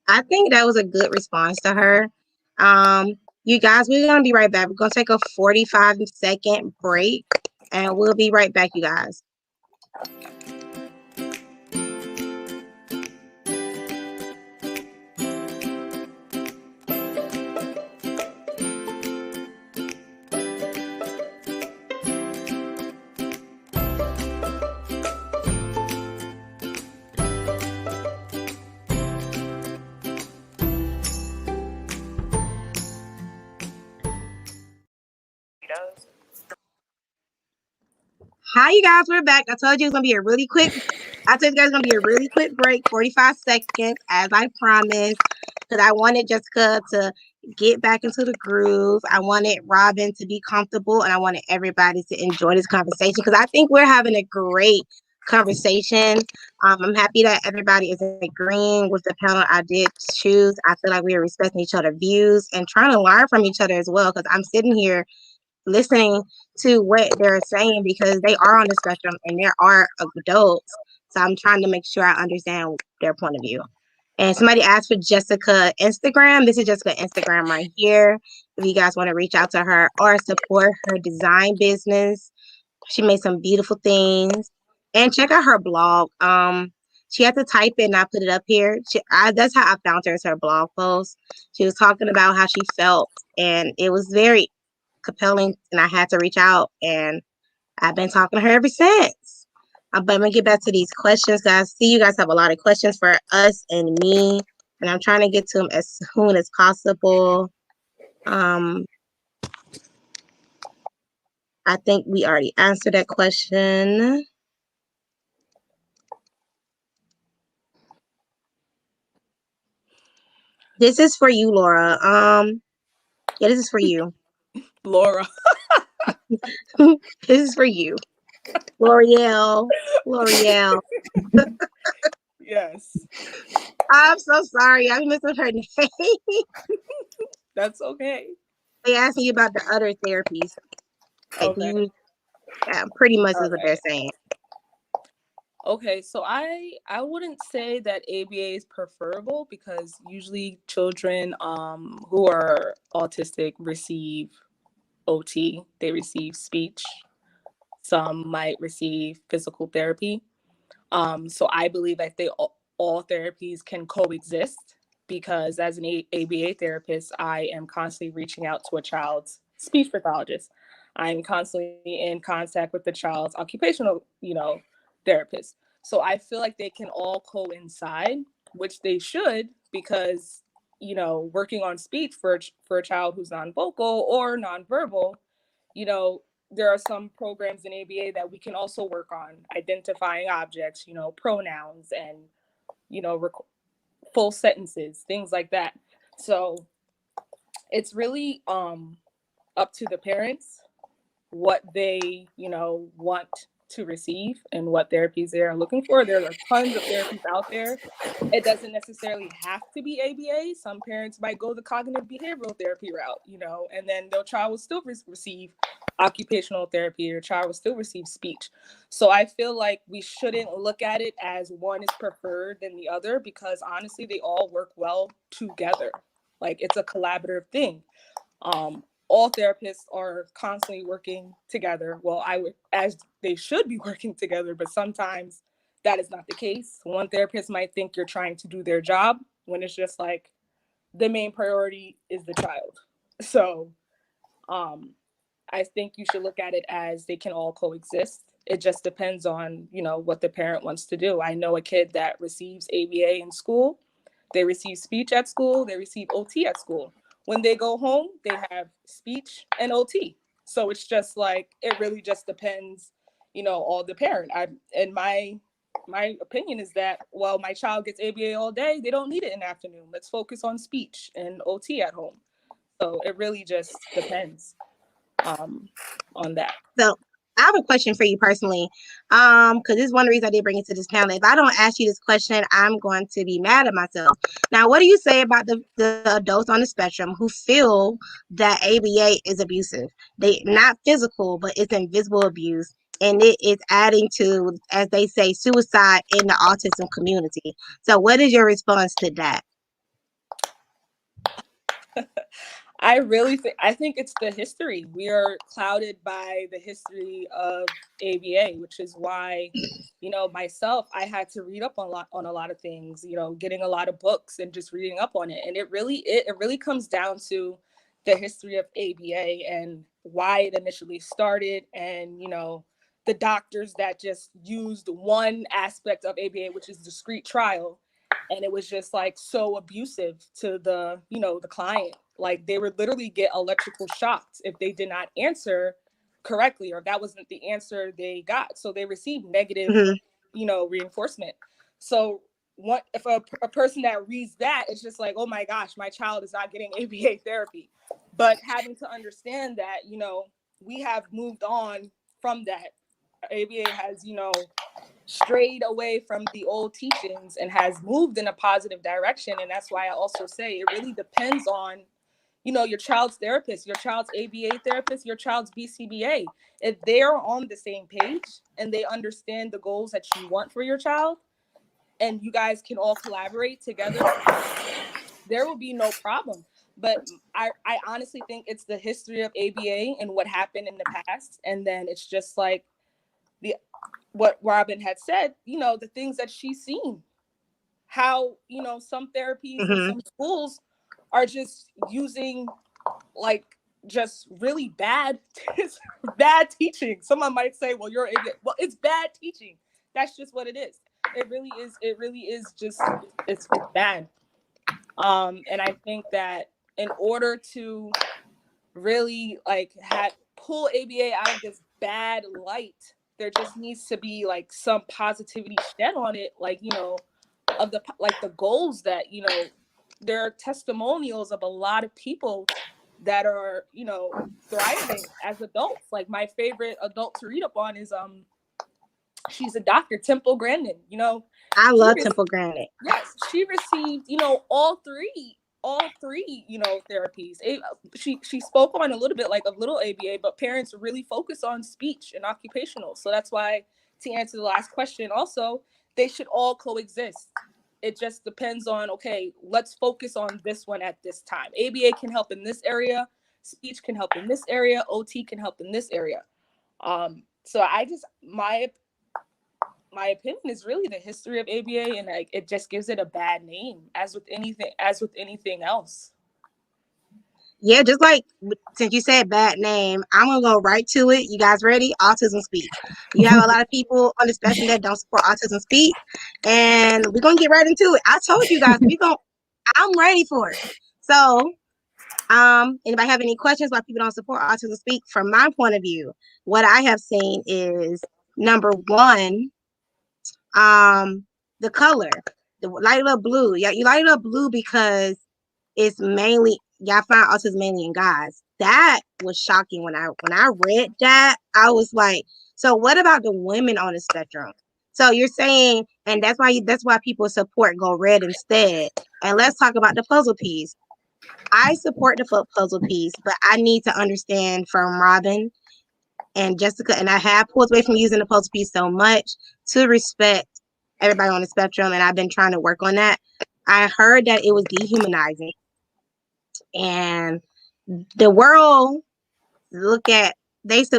I think that was a good response to her. You guys, we're going to be right back. We're going to take a 45-second break, and we'll be right back, you guys. Hi, you guys. We're back. I told you it's going to be a really quick. I told you guys it's going to be a really quick break, 45 seconds, as I promised, because I wanted Jessica to get back into the groove. I wanted Robin to be comfortable, and I wanted everybody to enjoy this conversation, because I think we're having a great conversation. I'm happy that everybody is agreeing with the panel I did choose. I feel like we are respecting each other's views and trying to learn from each other as well, because I'm sitting here listening to what they're saying, because they are on the spectrum and there are adults. So I'm trying to make sure I understand their point of view. And somebody asked for Jessica Instagram. This is Jessica Instagram right here. If you guys want to reach out to her or support her design business, she made some beautiful things. And check out her blog. She had to type it and I put it up here. That's how I found her, as her blog post. She was talking about how she felt, and it was very compelling, and I had to reach out, and I've been talking to her ever since. But I'm gonna get back to these questions, guys. See, you guys have a lot of questions for us and me, and I'm trying to get to them as soon as possible. I think we already answered that question. This is for you, Laura. Yeah, this is for you. Laura. This is for you. L'Oreal. Yes. I'm so sorry. I'm missing her name. That's okay. They asking you about the other therapies. Like Okay. pretty much is All what right. they're saying. Okay, so I wouldn't say that ABA is preferable, because usually children who are autistic receive OT, they receive speech. Some might receive physical therapy. So I believe that all therapies can coexist, because as an ABA therapist, I am constantly reaching out to a child's speech pathologist. I'm constantly in contact with the child's occupational, therapist. So I feel like they can all coincide, which they should, because, working on speech for a child who's non-vocal or nonverbal, there are some programs in ABA that we can also work on identifying objects, pronouns and, full sentences, things like that. So it's really up to the parents what they, want to receive and what therapies they are looking for. There are tons of therapies out there. It doesn't necessarily have to be ABA. Some parents might go the cognitive behavioral therapy route, and then their child will still receive occupational therapy, or child will still receive speech. So I feel like we shouldn't look at it as one is preferred than the other, because honestly, they all work well together. Like, it's a collaborative thing. All therapists are constantly working together. Well, as they should be working together, but sometimes that is not the case. One therapist might think you're trying to do their job when it's just like the main priority is the child. So I think you should look at it as they can all coexist. It just depends on, what the parent wants to do. I know a kid that receives ABA in school. They receive speech at school. They receive OT at school. When they go home, they have speech and OT. So it's just like, it really just depends, on the parent. And my opinion is that, well, my child gets ABA all day. They don't need it in the afternoon. Let's focus on speech and OT at home. So it really just depends on that. So I have a question for you personally, because this is one of the reasons I did bring it to this panel. If I don't ask you this question, I'm going to be mad at myself. Now, what do you say about the adults on the spectrum who feel that ABA is abusive? They not physical, but it's invisible abuse, and it is adding to, as they say, suicide in the autism community. So, what is your response to that? I think it's the history. We are clouded by the history of ABA, which is why, myself, I had to read up on a lot of things, getting a lot of books and just reading up on it. And it really comes down to the history of ABA and why it initially started, and, the doctors that just used one aspect of ABA, which is discrete trial. And it was just like so abusive to the, the client. Like, they would literally get electrical shocks if they did not answer correctly, or if that wasn't the answer they got. So they received negative, reinforcement. So what if a person that reads that, it's just like, oh my gosh, my child is not getting ABA therapy. But having to understand that, we have moved on from that. ABA has, strayed away from the old teachings and has moved in a positive direction. And that's why I also say it really depends on, your child's therapist, your child's ABA therapist, your child's BCBA. If they're on the same page and they understand the goals that you want for your child, and you guys can all collaborate together, there will be no problem. But I honestly think it's the history of ABA and what happened in the past. And then it's just like what Robin had said, the things that she's seen, how, some therapies and some schools are just using like just really bad teaching. Someone might say, well, it's bad teaching. That's just what it is. It really is just, it's bad. And I think that in order to really like pull ABA out of this bad light, there just needs to be like some positivity shed on it, like, of the goals that, there are testimonials of a lot of people that are, thriving as adults. Like, my favorite adult to read up on is she's a doctor, Temple Grandin. I love Temple Grandin. Yes, she received, all three, therapies. She spoke on a little bit like a little ABA, but parents really focus on speech and occupational. So that's why, to answer the last question, also, they should all coexist. It just depends on, okay, let's focus on this one at this time. ABA can help in this area, speech can help in this area, OT can help in this area. So my opinion is really the history of ABA, and like, it just gives it a bad name, as with anything else. Yeah, just like since you said bad name, I'm gonna go right to it. You guys ready? Autism speak. You have a lot of people on the spectrum that don't support autism speak, and we're gonna get right into it. I told you guys I'm ready for it. So Anybody have any questions why people don't support Autism Speak? From my point of view, what I have seen is number one, the color, the light it up blue. Yeah, you light it up blue because it's mainly y'all find autism mainly in guys. That was shocking when I read that. I was like, so what about the women on the spectrum? So you're saying, and that's why people support Go Red instead. And let's talk about the puzzle piece. I support the puzzle piece, but I need to understand from Robin and Jessica, and I have pulled away from using the puzzle piece so much to respect everybody on the spectrum, and I've been trying to work on that. I heard that it was dehumanizing, and the world look at like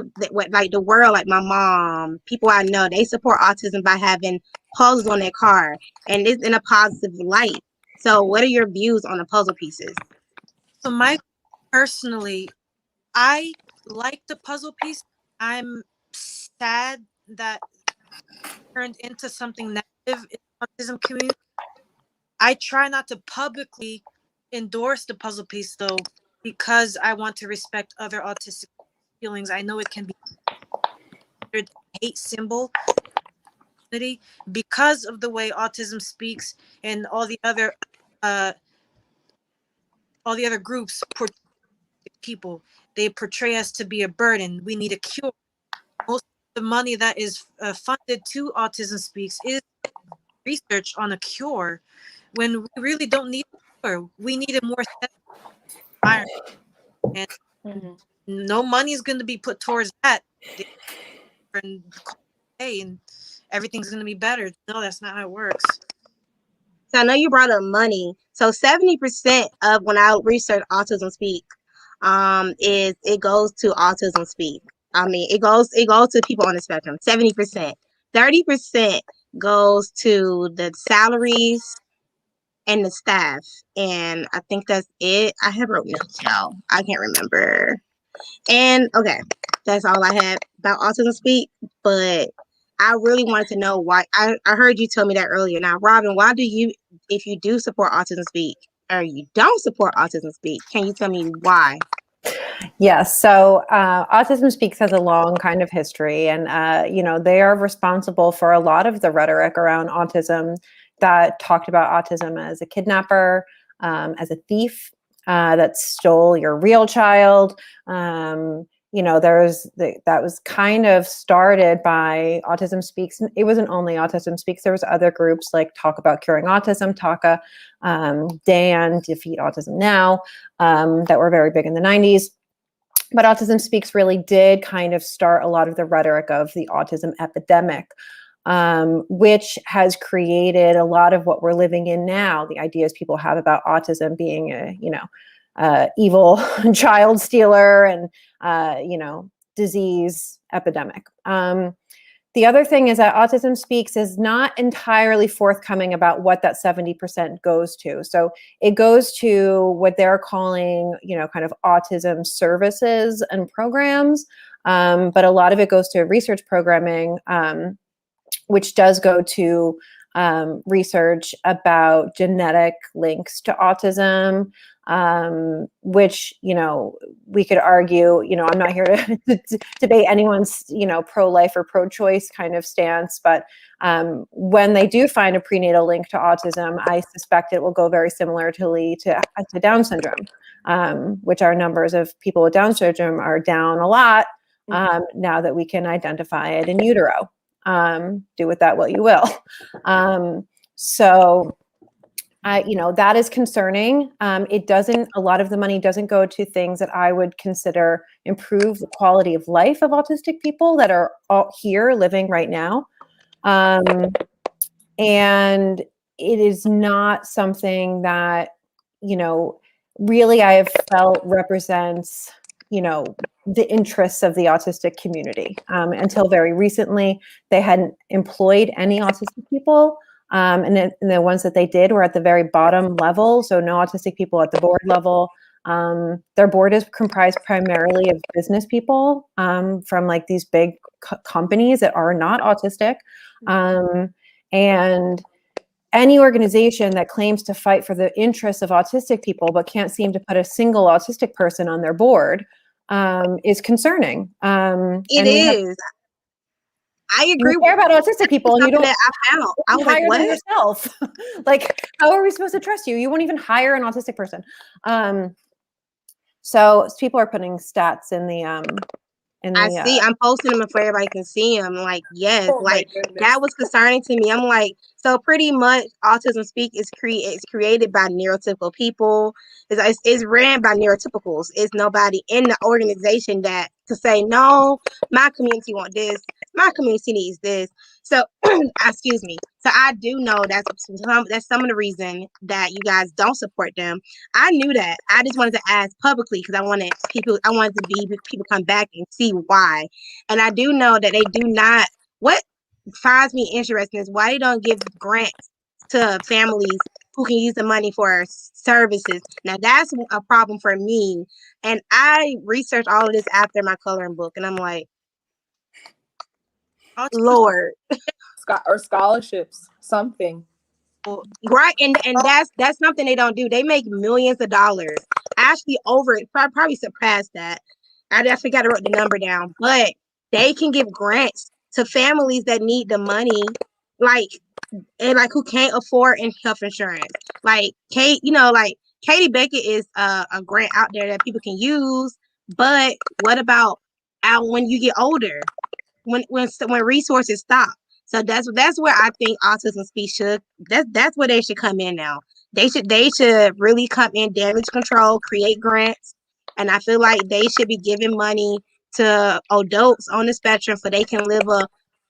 the world, like my mom, people I know, they support autism by having puzzles on their car, and it's in a positive light. So, what are your views on the puzzle pieces? So personally, I like the puzzle piece. I'm sad that it turned into something negative in the autism community. I try not to publicly endorse the puzzle piece though, because I want to respect other autistic feelings. I know it can be a hate symbol because of the way Autism Speaks and all the other groups portray people. They portray us to be a burden. We need a cure. Most of the money that is funded to Autism Speaks is research on a cure, when we really don't need a cure. We need a more environment, and no money is going to be put towards that. And everything's going to be better. No, that's not how it works. So I know you brought up money. So 70% of when I research Autism Speak, is it goes to Autism Speak. I mean, it goes to people on the spectrum. 70%, 30% goes to the salaries and the staff, and I think that's it. I have wrote notes, y'all. I can't remember. And okay, that's all I had about Autism Speak. But I really wanted to know why. I heard you tell me that earlier. Now, Robin, why do you, if you do support Autism Speak or you don't support Autism Speak, can you tell me why? Yes. So Autism Speaks has a long kind of history, and they are responsible for a lot of the rhetoric around autism that talked about autism as a kidnapper, as a thief that stole your real child. That was kind of started by Autism Speaks. It wasn't only Autism Speaks. There was other groups like Talk About Curing Autism, TACA, DAN, Defeat Autism Now, that were very big in the 90s. But Autism Speaks really did kind of start a lot of the rhetoric of the autism epidemic, which has created a lot of what we're living in now. The ideas people have about autism being a evil child stealer and disease epidemic. The other thing is that Autism Speaks is not entirely forthcoming about what that 70% goes to. So it goes to what they're calling, kind of autism services and programs. But a lot of it goes to research programming, which does go to research about genetic links to autism, which, we could argue, I'm not here to debate anyone's, pro-life or pro-choice kind of stance, but when they do find a prenatal link to autism, I suspect it will go very similarly to Down syndrome, which our numbers of people with Down syndrome are down a lot now that we can identify it in utero. Do with that what you will. That is concerning. A lot of the money doesn't go to things that I would consider improve the quality of life of autistic people that are all here living right now. And it is not something that, really I have felt represents, the interests of the autistic community. Until very recently, they hadn't employed any autistic people. And the ones that they did were at the very bottom level. So no autistic people at the board level. Their board is comprised primarily of business people from like these big companies that are not autistic. And any organization that claims to fight for the interests of autistic people but can't seem to put a single autistic person on their board is concerning. It is. I agree. You care about autistic people and you don't I found. I was like, hire what? them yourself. Like, how are we supposed to trust you? You won't even hire an autistic person. So people are putting stats in the I see. I'm posting them for everybody can see them. Like, yes, Oh my like goodness. that was concerning to me. I'm like, so pretty much, Autism Speak is created by neurotypical people. It's ran by neurotypicals. It's nobody in the organization that to say no. My community want this. My community needs this. So, excuse me. So I do know that's some of the reason that you guys don't support them. I knew that. I just wanted to ask publicly because I wanted people come back and see why. And I do know that they do not. What finds me interesting is why they don't give grants to families who can use the money for services. Now that's a problem for me. And I researched all of this after my coloring book, and I'm like, Lord. Or scholarships, something. Right, and that's something they don't do. They make millions of dollars, actually over it, probably surpassed that. I forgot to write the number down, but they can give grants to families that need the money, like who can't afford health insurance. Like Kate, like Katie Beckett is a grant out there that people can use. But what about out when you get older, when resources stop? So that's where I think Autism Speak should that's where they should come in now. They should really come in, damage control, create grants, and I feel like they should be giving money to adults on the spectrum so they can live a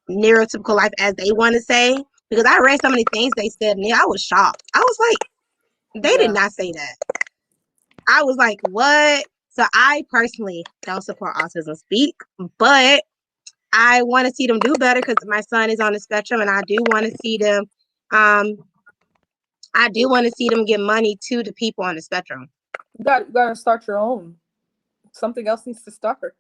neurotypical life as they want to say. Because I read some of the things they said, and I was shocked. I was like, they did not say that. I was like, what? So I personally don't support Autism Speak, but I want to see them do better because my son is on the spectrum, and I do want to see them. I do want to see them give money to the people on the spectrum. You got to start your own. Something else needs to start.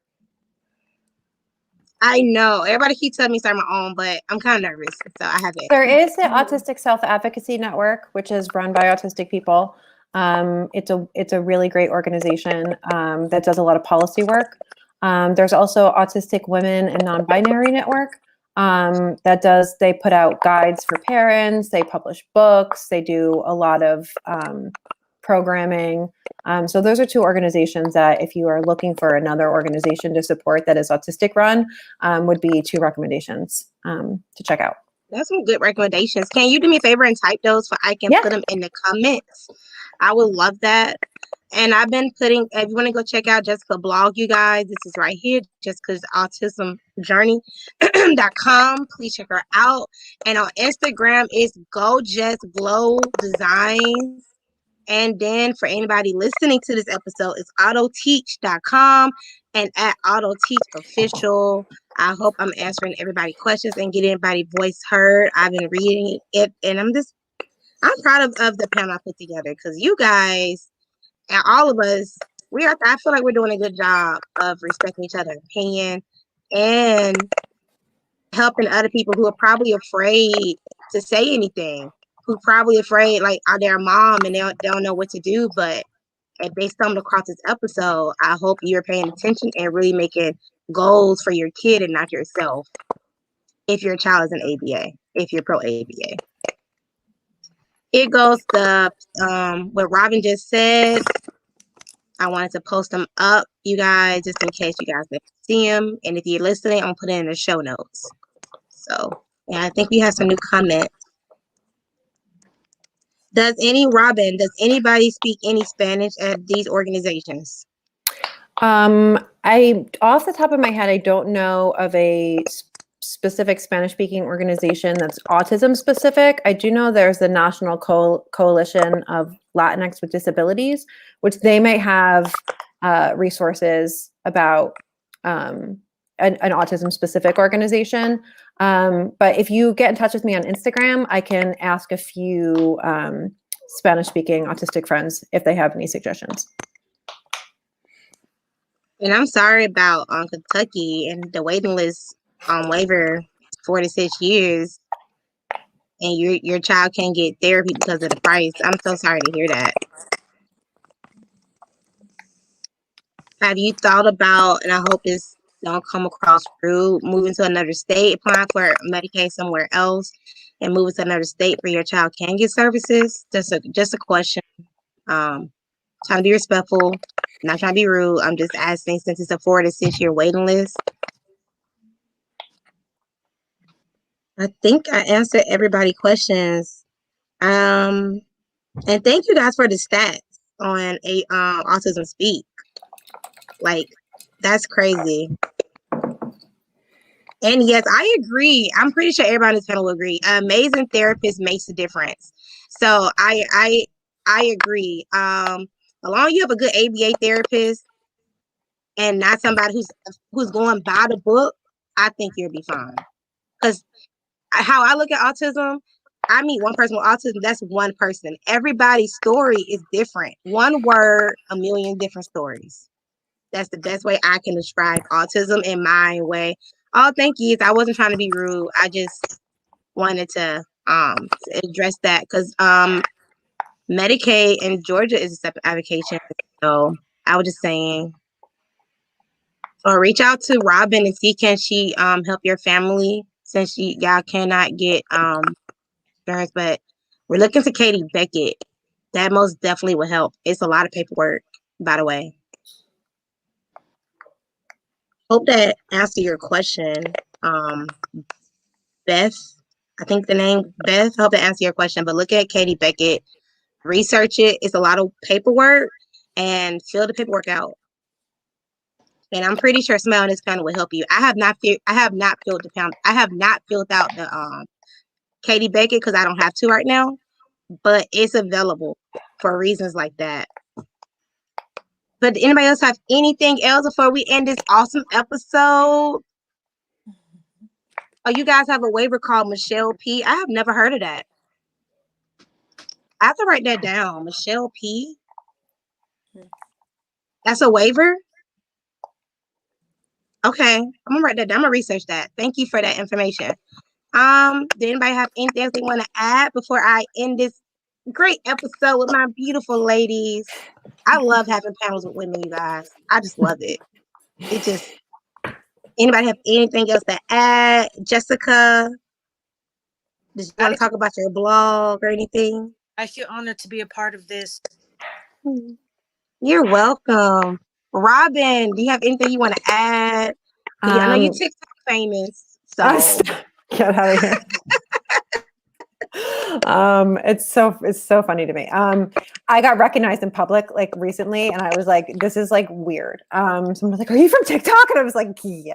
I know everybody keeps telling me to start my own, but I'm kind of nervous, so I haven't. There is the Autistic Self-Advocacy Network, which is run by autistic people. It's a really great organization that does a lot of policy work. There's also Autistic Women and Non-Binary Network they put out guides for parents, they publish books, they do a lot of programming. So those are two organizations that if you are looking for another organization to support that is autistic run, would be two recommendations to check out. That's some good recommendations. Can you do me a favor and type those so I can put them in the comments? I would love that. And I've been putting, if you want to go check out Jessica's blog, you guys, this is right here, Jessica's Autism Journey.com. Please check her out. And on Instagram, it's Go Just Glow Designs. And then for anybody listening to this episode, it's autoteach.com and at autoteachofficial. I hope I'm answering everybody's questions and getting everybody's voice heard. I've been reading it, and I'm proud of the panel I put together because you guys and all of us, I feel like we're doing a good job of respecting each other's opinion and helping other people who are probably afraid to say anything, who probably afraid, like, are their mom and they don't know what to do. But if they stumble across this episode, I hope you're paying attention and really making goals for your kid and not yourself. If your child is an ABA, if you're pro ABA. Here goes the what Robin just said. I wanted to post them up, you guys, just in case you guys didn't see them. And if you're listening, I'll put it in the show notes. So, yeah, I think we have some new comments. Does anybody speak any Spanish at these organizations? Off the top of my head, I don't know of a specific Spanish-speaking organization that's autism specific. I do know there's the National Coalition of Latinx with Disabilities, which they may have resources about an autism specific organization. But if you get in touch with me on Instagram, I can ask a few Spanish-speaking autistic friends if they have any suggestions. And I'm sorry about Kentucky and the waiting list on waiver 4 to 6 years. and your child can't get therapy because of the price. I'm so sorry to hear that. Have you thought about, and I hope this don't come across rude, moving to another state, applying for Medicaid somewhere else, and moving to another state where your child can get services? Just a question. Trying to be respectful, not trying to be rude. I'm just asking since it's a 4 to 6 year waiting list. I think I answered everybody's questions. And thank you guys for the stats on a Autism Speak. Like, that's crazy. And yes, I agree. I'm pretty sure everybody on this panel will agree. An amazing therapist makes a difference. So I agree. As long as you have a good ABA therapist and not somebody who's going by the book, I think you'll be fine. Because how I look at autism, I meet one person with autism, that's one person. Everybody's story is different. One word, a million different stories. That's the best way I can describe autism in my way. Oh, thank you. I wasn't trying to be rude. I just wanted to address that because Medicaid in Georgia is a separate application. So I was just saying, or reach out to Robin and see can she help your family since y'all cannot get insurance. But we're looking to Katie Beckett. That most definitely would help. It's a lot of paperwork, by the way. Hope that answered your question. Beth, I think the name Beth, hope that answered your question. But look at Katie Beckett, research it. It's a lot of paperwork and fill the paperwork out. And I'm pretty sure somebody on this panel will help you. I have not filled out the Katie Beckett because I don't have to right now, but it's available for reasons like that. But anybody else have anything else before we end this awesome episode? Oh, you guys have a waiver called Michelle P. I have never heard of that. I have to write that down. Michelle P. That's a waiver? Okay. I'm gonna write that down. I'm gonna research that. Thank you for that information. Did anybody have anything else they want to add before I end this great episode with my beautiful ladies? I love having panels with women, you guys. I just love it. It just anybody have anything else to add? Jessica, did you want to talk about your blog or anything? I feel honored to be a part of this. You're welcome. Robin, do you have anything you want to add? I know you're TikTok famous, so get out of here. It's so funny to me. I got recognized in public like recently, and I was like, this is like weird. Someone was like, are you from TikTok? And I was like, yeah.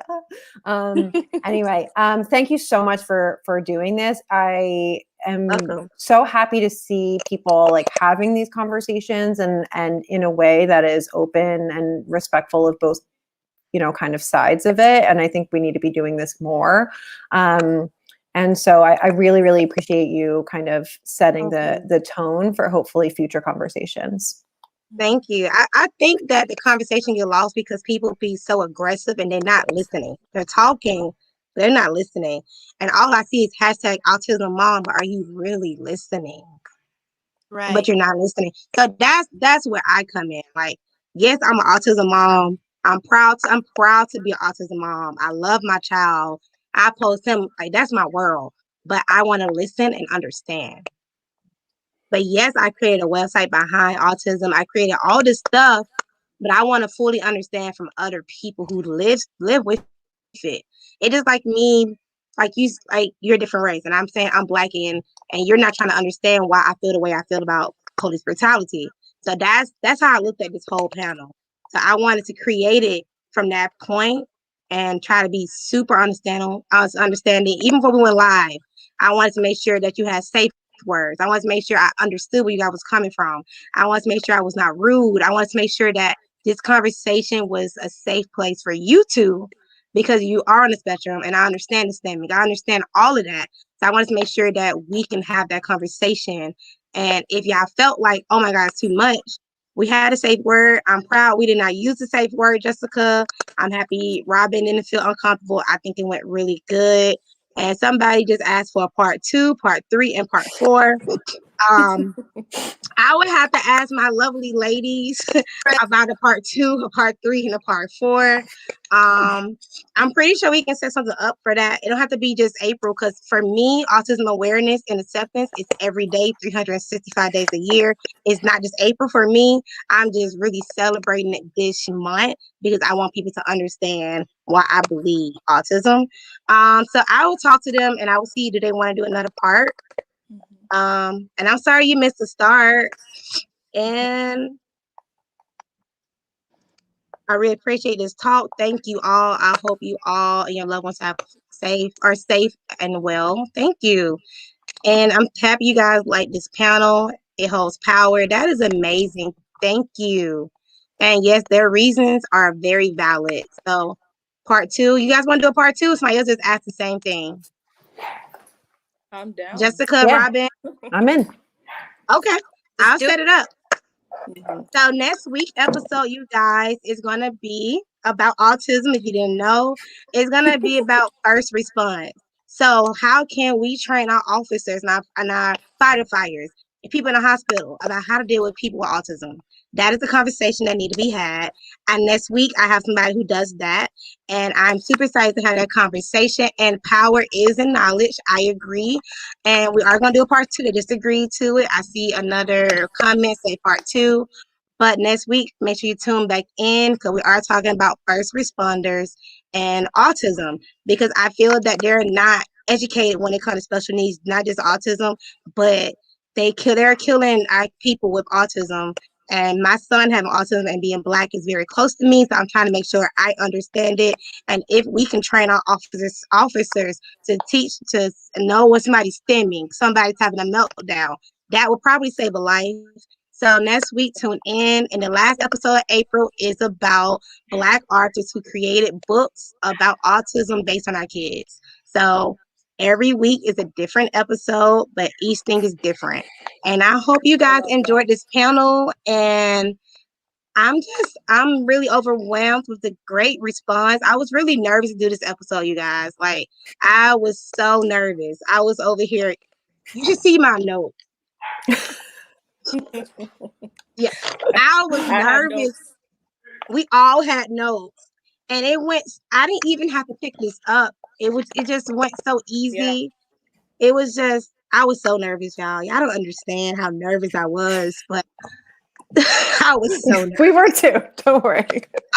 Anyway, thank you so much for doing this. I am so happy to see people like having these conversations and in a way that is open and respectful of both, kind of sides of it. And I think we need to be doing this more. And so I really, really appreciate you kind of setting the tone for hopefully future conversations. Thank you. I think that the conversation get lost because people be so aggressive and they're not listening. They're talking, but they're not listening. And all I see is hashtag autism mom, but are you really listening? Right. But you're not listening. So that's where I come in. Like, yes, I'm an autism mom. I'm proud to be an autism mom. I love my child. I post him, like that's my world. But I want to listen and understand. But yes, I created a website behind autism. I created all this stuff, but I want to fully understand from other people who live with it. It is like me, like you're a different race, and I'm saying I'm Black, and you're not trying to understand why I feel the way I feel about police brutality. So that's how I looked at this whole panel. So I wanted to create it from that point and try to be super understanding. Even before we went live, I wanted to make sure that you had safe words. I wanted to make sure I understood where you guys was coming from. I wanted to make sure I was not rude. I wanted to make sure that this conversation was a safe place for you two, because you are on the spectrum and I understand the stemming. I understand all of that. So I wanted to make sure that we can have that conversation. And if y'all felt like, oh my God, it's too much, we had a safe word. I'm proud we did not use the safe word, Jessica. I'm happy Robin didn't feel uncomfortable. I think it went really good. And somebody just asked for a part 2, part 3, and part 4. I would have to ask my lovely ladies about a part 2, a part 3, and a part 4. I'm pretty sure we can set something up for that. It don't have to be just April, because for me, autism awareness and acceptance is every day, 365 days a year. It's not just April for me. I'm just really celebrating it this month because I want people to understand why I believe autism. So I will talk to them and I will see, do they want to do another part? And I'm sorry you missed the start. And I really appreciate this talk. Thank you all. I hope you all and your loved ones are safe and well. Thank you. And I'm happy you guys like this panel. It holds power. That is amazing. Thank you. And yes, their reasons are very valid. So part 2, you guys want to do a part 2? Somebody else just asked the same thing. I'm down. Jessica, Yeah. Robin. I'm in. Okay. I'll set it up. Mhm. So next week episode, you guys, is going to be about autism. If you didn't know, it's going to be about first response. So how can we train our officers and our firefighters and people in the hospital about how to deal with people with autism? That is a conversation that need to be had. And next week, I have somebody who does that. And I'm super excited to have that conversation. And power is in knowledge. I agree. And we are going to do a part 2. They just agreed to it. I see another comment say part 2. But next week, make sure you tune back in because we are talking about first responders and autism, because I feel that they're not educated when it comes to special needs, not just autism, but they're killing our people with autism. And my son having autism and being Black is very close to me, so I'm trying to make sure I understand it. And if we can train our officers to teach, to know when somebody's stimming, somebody's having a meltdown, that will probably save a life. So next week, tune in. And the last episode of April is about Black artists who created books about autism based on our kids. So every week is a different episode, but each thing is different. And I hope you guys enjoyed this panel. And I'm really overwhelmed with the great response. I was really nervous to do this episode, you guys. Like, I was so nervous. I was over here. You should see my notes. Yeah, I was I have nervous. notes. We all had notes, and it went. I didn't even have to pick this up. It just went so easy. Yeah. It was just. I was so nervous, y'all. Y'all don't understand how nervous I was, but I was so nervous. We were too. Don't worry.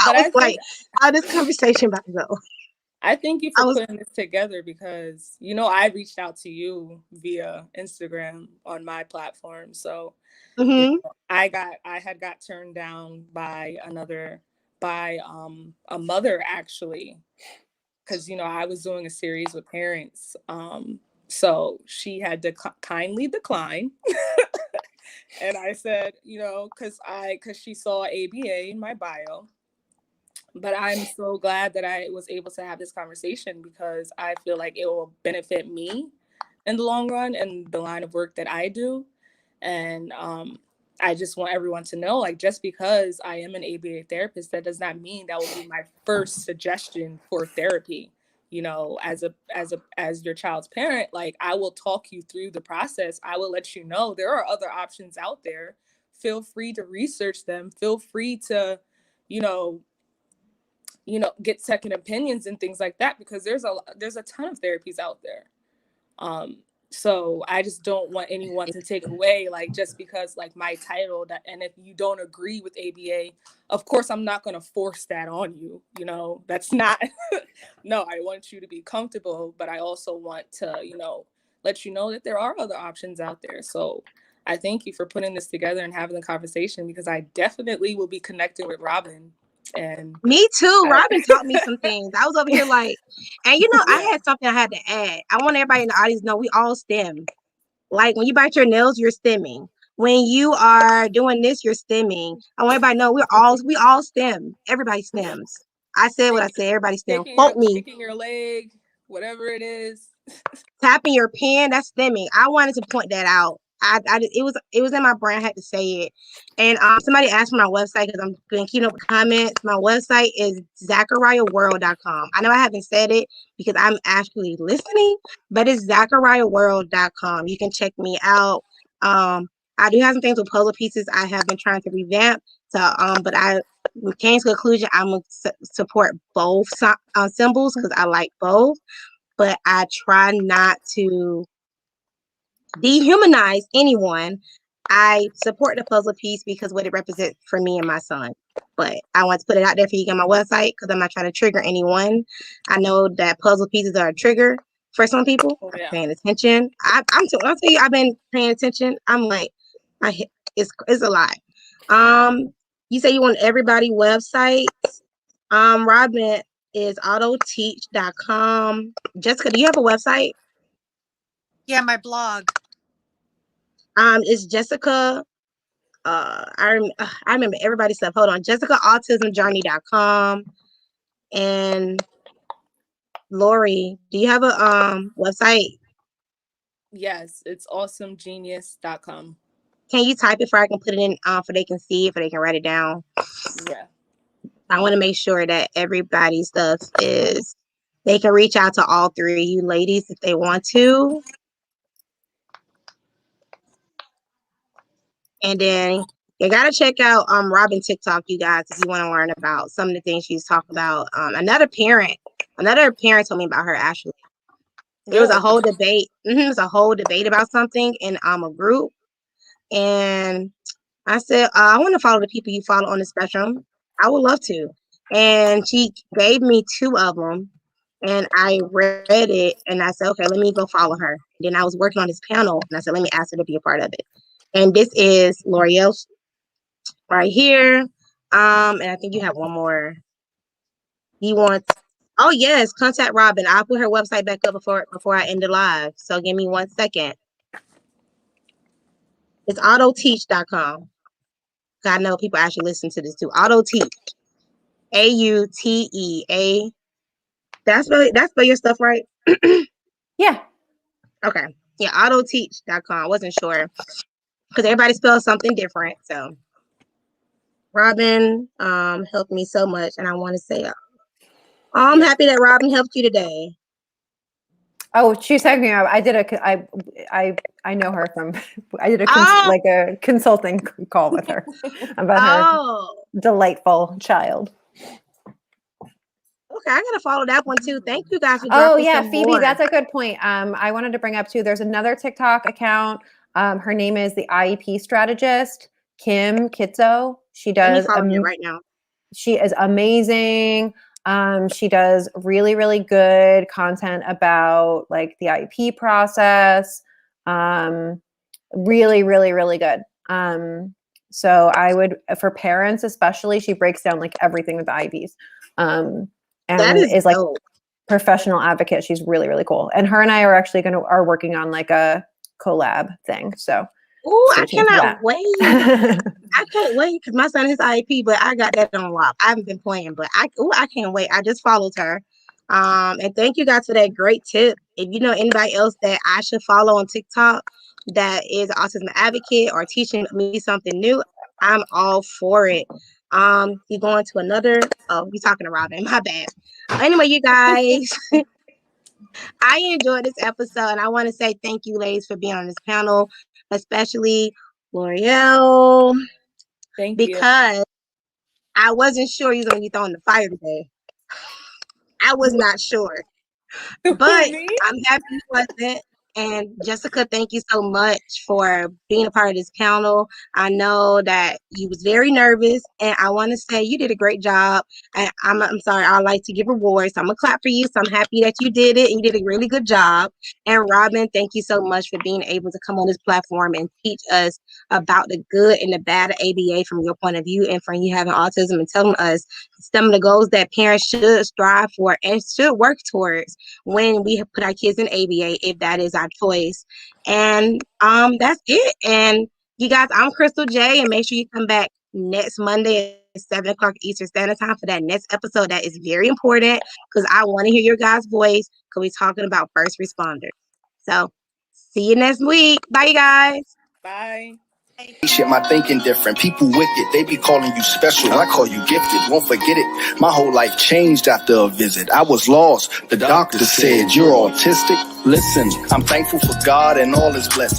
I was like, how this conversation about to go? I thank you for putting this together because, I reached out to you via Instagram on my platform. So I had got turned down by a mother, actually, because, I was doing a series with parents. So she had to kindly decline. And I said, because she saw ABA in my bio. But I'm so glad that I was able to have this conversation because I feel like it will benefit me in the long run and the line of work that I do. And I just want everyone to know, like, just because I am an ABA therapist, that does not mean that will be my first suggestion for therapy. As your child's parent, like, I will talk you through the process. I will let you know there are other options out there. Feel free to research them. Feel free to, get second opinions and things like that, because there's a ton of therapies out there. So I just don't want anyone to take away, like, just because, like, my title, and if you don't agree with ABA, of course, I'm not going to force that on you. That's not, no, I want you to be comfortable, but I also want to, let you know that there are other options out there. So I thank you for putting this together and having the conversation, because I definitely will be connecting with Robin. And me too. Robin taught me some things. I was over here like, and I had something I had to add. I want everybody in the audience to know we all stem. Like, when you bite your nails, you're stemming. When you are doing this, you're stemming. I want everybody to know we all stem. Everybody stems. I said what I said. Everybody stems. Quote me. Kicking your leg, whatever it is. Tapping your pen, that's stemming. I wanted to point that out. it was in my brain. I had to say it. And somebody asked for my website because I'm been keeping up with comments. My website is zachariahworld.com. I know I haven't said it because I'm actually listening, but it's zachariahworld.com. You can check me out. I do have some things with puzzle pieces I have been trying to revamp. So but I came to the conclusion I'm gonna support both symbols because I like both, but I try not to dehumanize anyone. I support the puzzle piece because what it represents for me and my son. But I want to put it out there for you on my website because I'm not trying to trigger anyone. I know that puzzle pieces are a trigger for some people. Oh, yeah. Paying attention. I'll tell you, I've been paying attention. I'm like, it's a lot. You say you want everybody websites. Robin is autoteach.com. Jessica, do you have a website? Yeah, my blog. It's Jessica. I remember everybody's stuff. Hold on, JessicaAutismJourney.com. And Lori, do you have a website? Yes, it's awesomegenius.com. Can you type it so I can put it in so they can see it, so they can write it down? Yeah. I want to make sure that everybody's stuff is. They can reach out to all three of you ladies if they want to. And then you gotta check out Robin TikTok, you guys, if you want to learn about some of the things she's talking about. Another parent told me about her actually. It was a whole debate. It was a whole debate about something in a group. And I said, I want to follow the people you follow on the spectrum. I would love to. And she gave me 2 of them. And I read it and I said, okay, let me go follow her. And then I was working on this panel and I said, let me ask her to be a part of it. And this is L'Oreal right here. And I think you have one more. He wants, oh yes, contact Robin. I'll put her website back up before I end the live. So give me 1 second. It's autoteach.com. I know people actually listen to this too. Autoteach. AUTEA. That's your stuff, right? Yeah. Okay. Yeah, autoteach.com. I wasn't sure because everybody spells something different. So Robin helped me so much, and I want to say I'm happy that Robin helped you today. Oh, she's talking me up. I did I know her from I did like a consulting call with her about her delightful child. Okay, I gotta follow that one too. Thank you guys for Oh yeah, Phoebe, more. that's a good point. I wanted to bring up too. There's another TikTok account. Her name is the IEP strategist, Kim Kitso. She does right now. She is amazing. She does really, really good content about like the IEP process. Really, really, really good. So I would, for parents especially, she breaks down like everything with the IEPs. And that is like dope. Professional advocate. She's really, really cool. And her and I are actually are working on like a collab thing. So I cannot wait. I can't wait because my son is IEP, but I got that on lock. I haven't been playing, but I can't wait. I just followed her. And thank you guys for that great tip. If you know anybody else that I should follow on TikTok that is an autism advocate or teaching me something new, I'm all for it. You going to another? Oh, you're talking to Robin. My bad. Anyway, you guys. I enjoyed this episode, and I want to say thank you, ladies, for being on this panel, especially L'Oreal. Thank you. Because I wasn't sure you was going to be thrown in the fire today. I was not sure. But I'm happy you wasn't. And Jessica, thank you so much for being a part of this panel. I know that you was very nervous, and I want to say you did a great job. And I'm sorry, I like to give awards. So I'm gonna clap for you. So I'm happy that you did it, and you did a really good job. And Robin, thank you so much for being able to come on this platform and teach us about the good and the bad of ABA from your point of view and from you having autism and telling us some of the goals that parents should strive for and should work towards when we put our kids in ABA, if that is our choice. And that's it. And you guys, I'm Crystal J, and make sure you come back next Monday at 7 o'clock Eastern Standard Time for that next episode. That is very important because I want to hear your guys' voice because we're talking about first responders. So see you next week. Bye, you guys. Bye. Shit, my thinking different. People wicked, they be calling you special. I call you gifted, won't forget it. My whole life changed after a visit. I was lost. The doctor said, you're autistic. Listen, I'm thankful for God and all his blessings.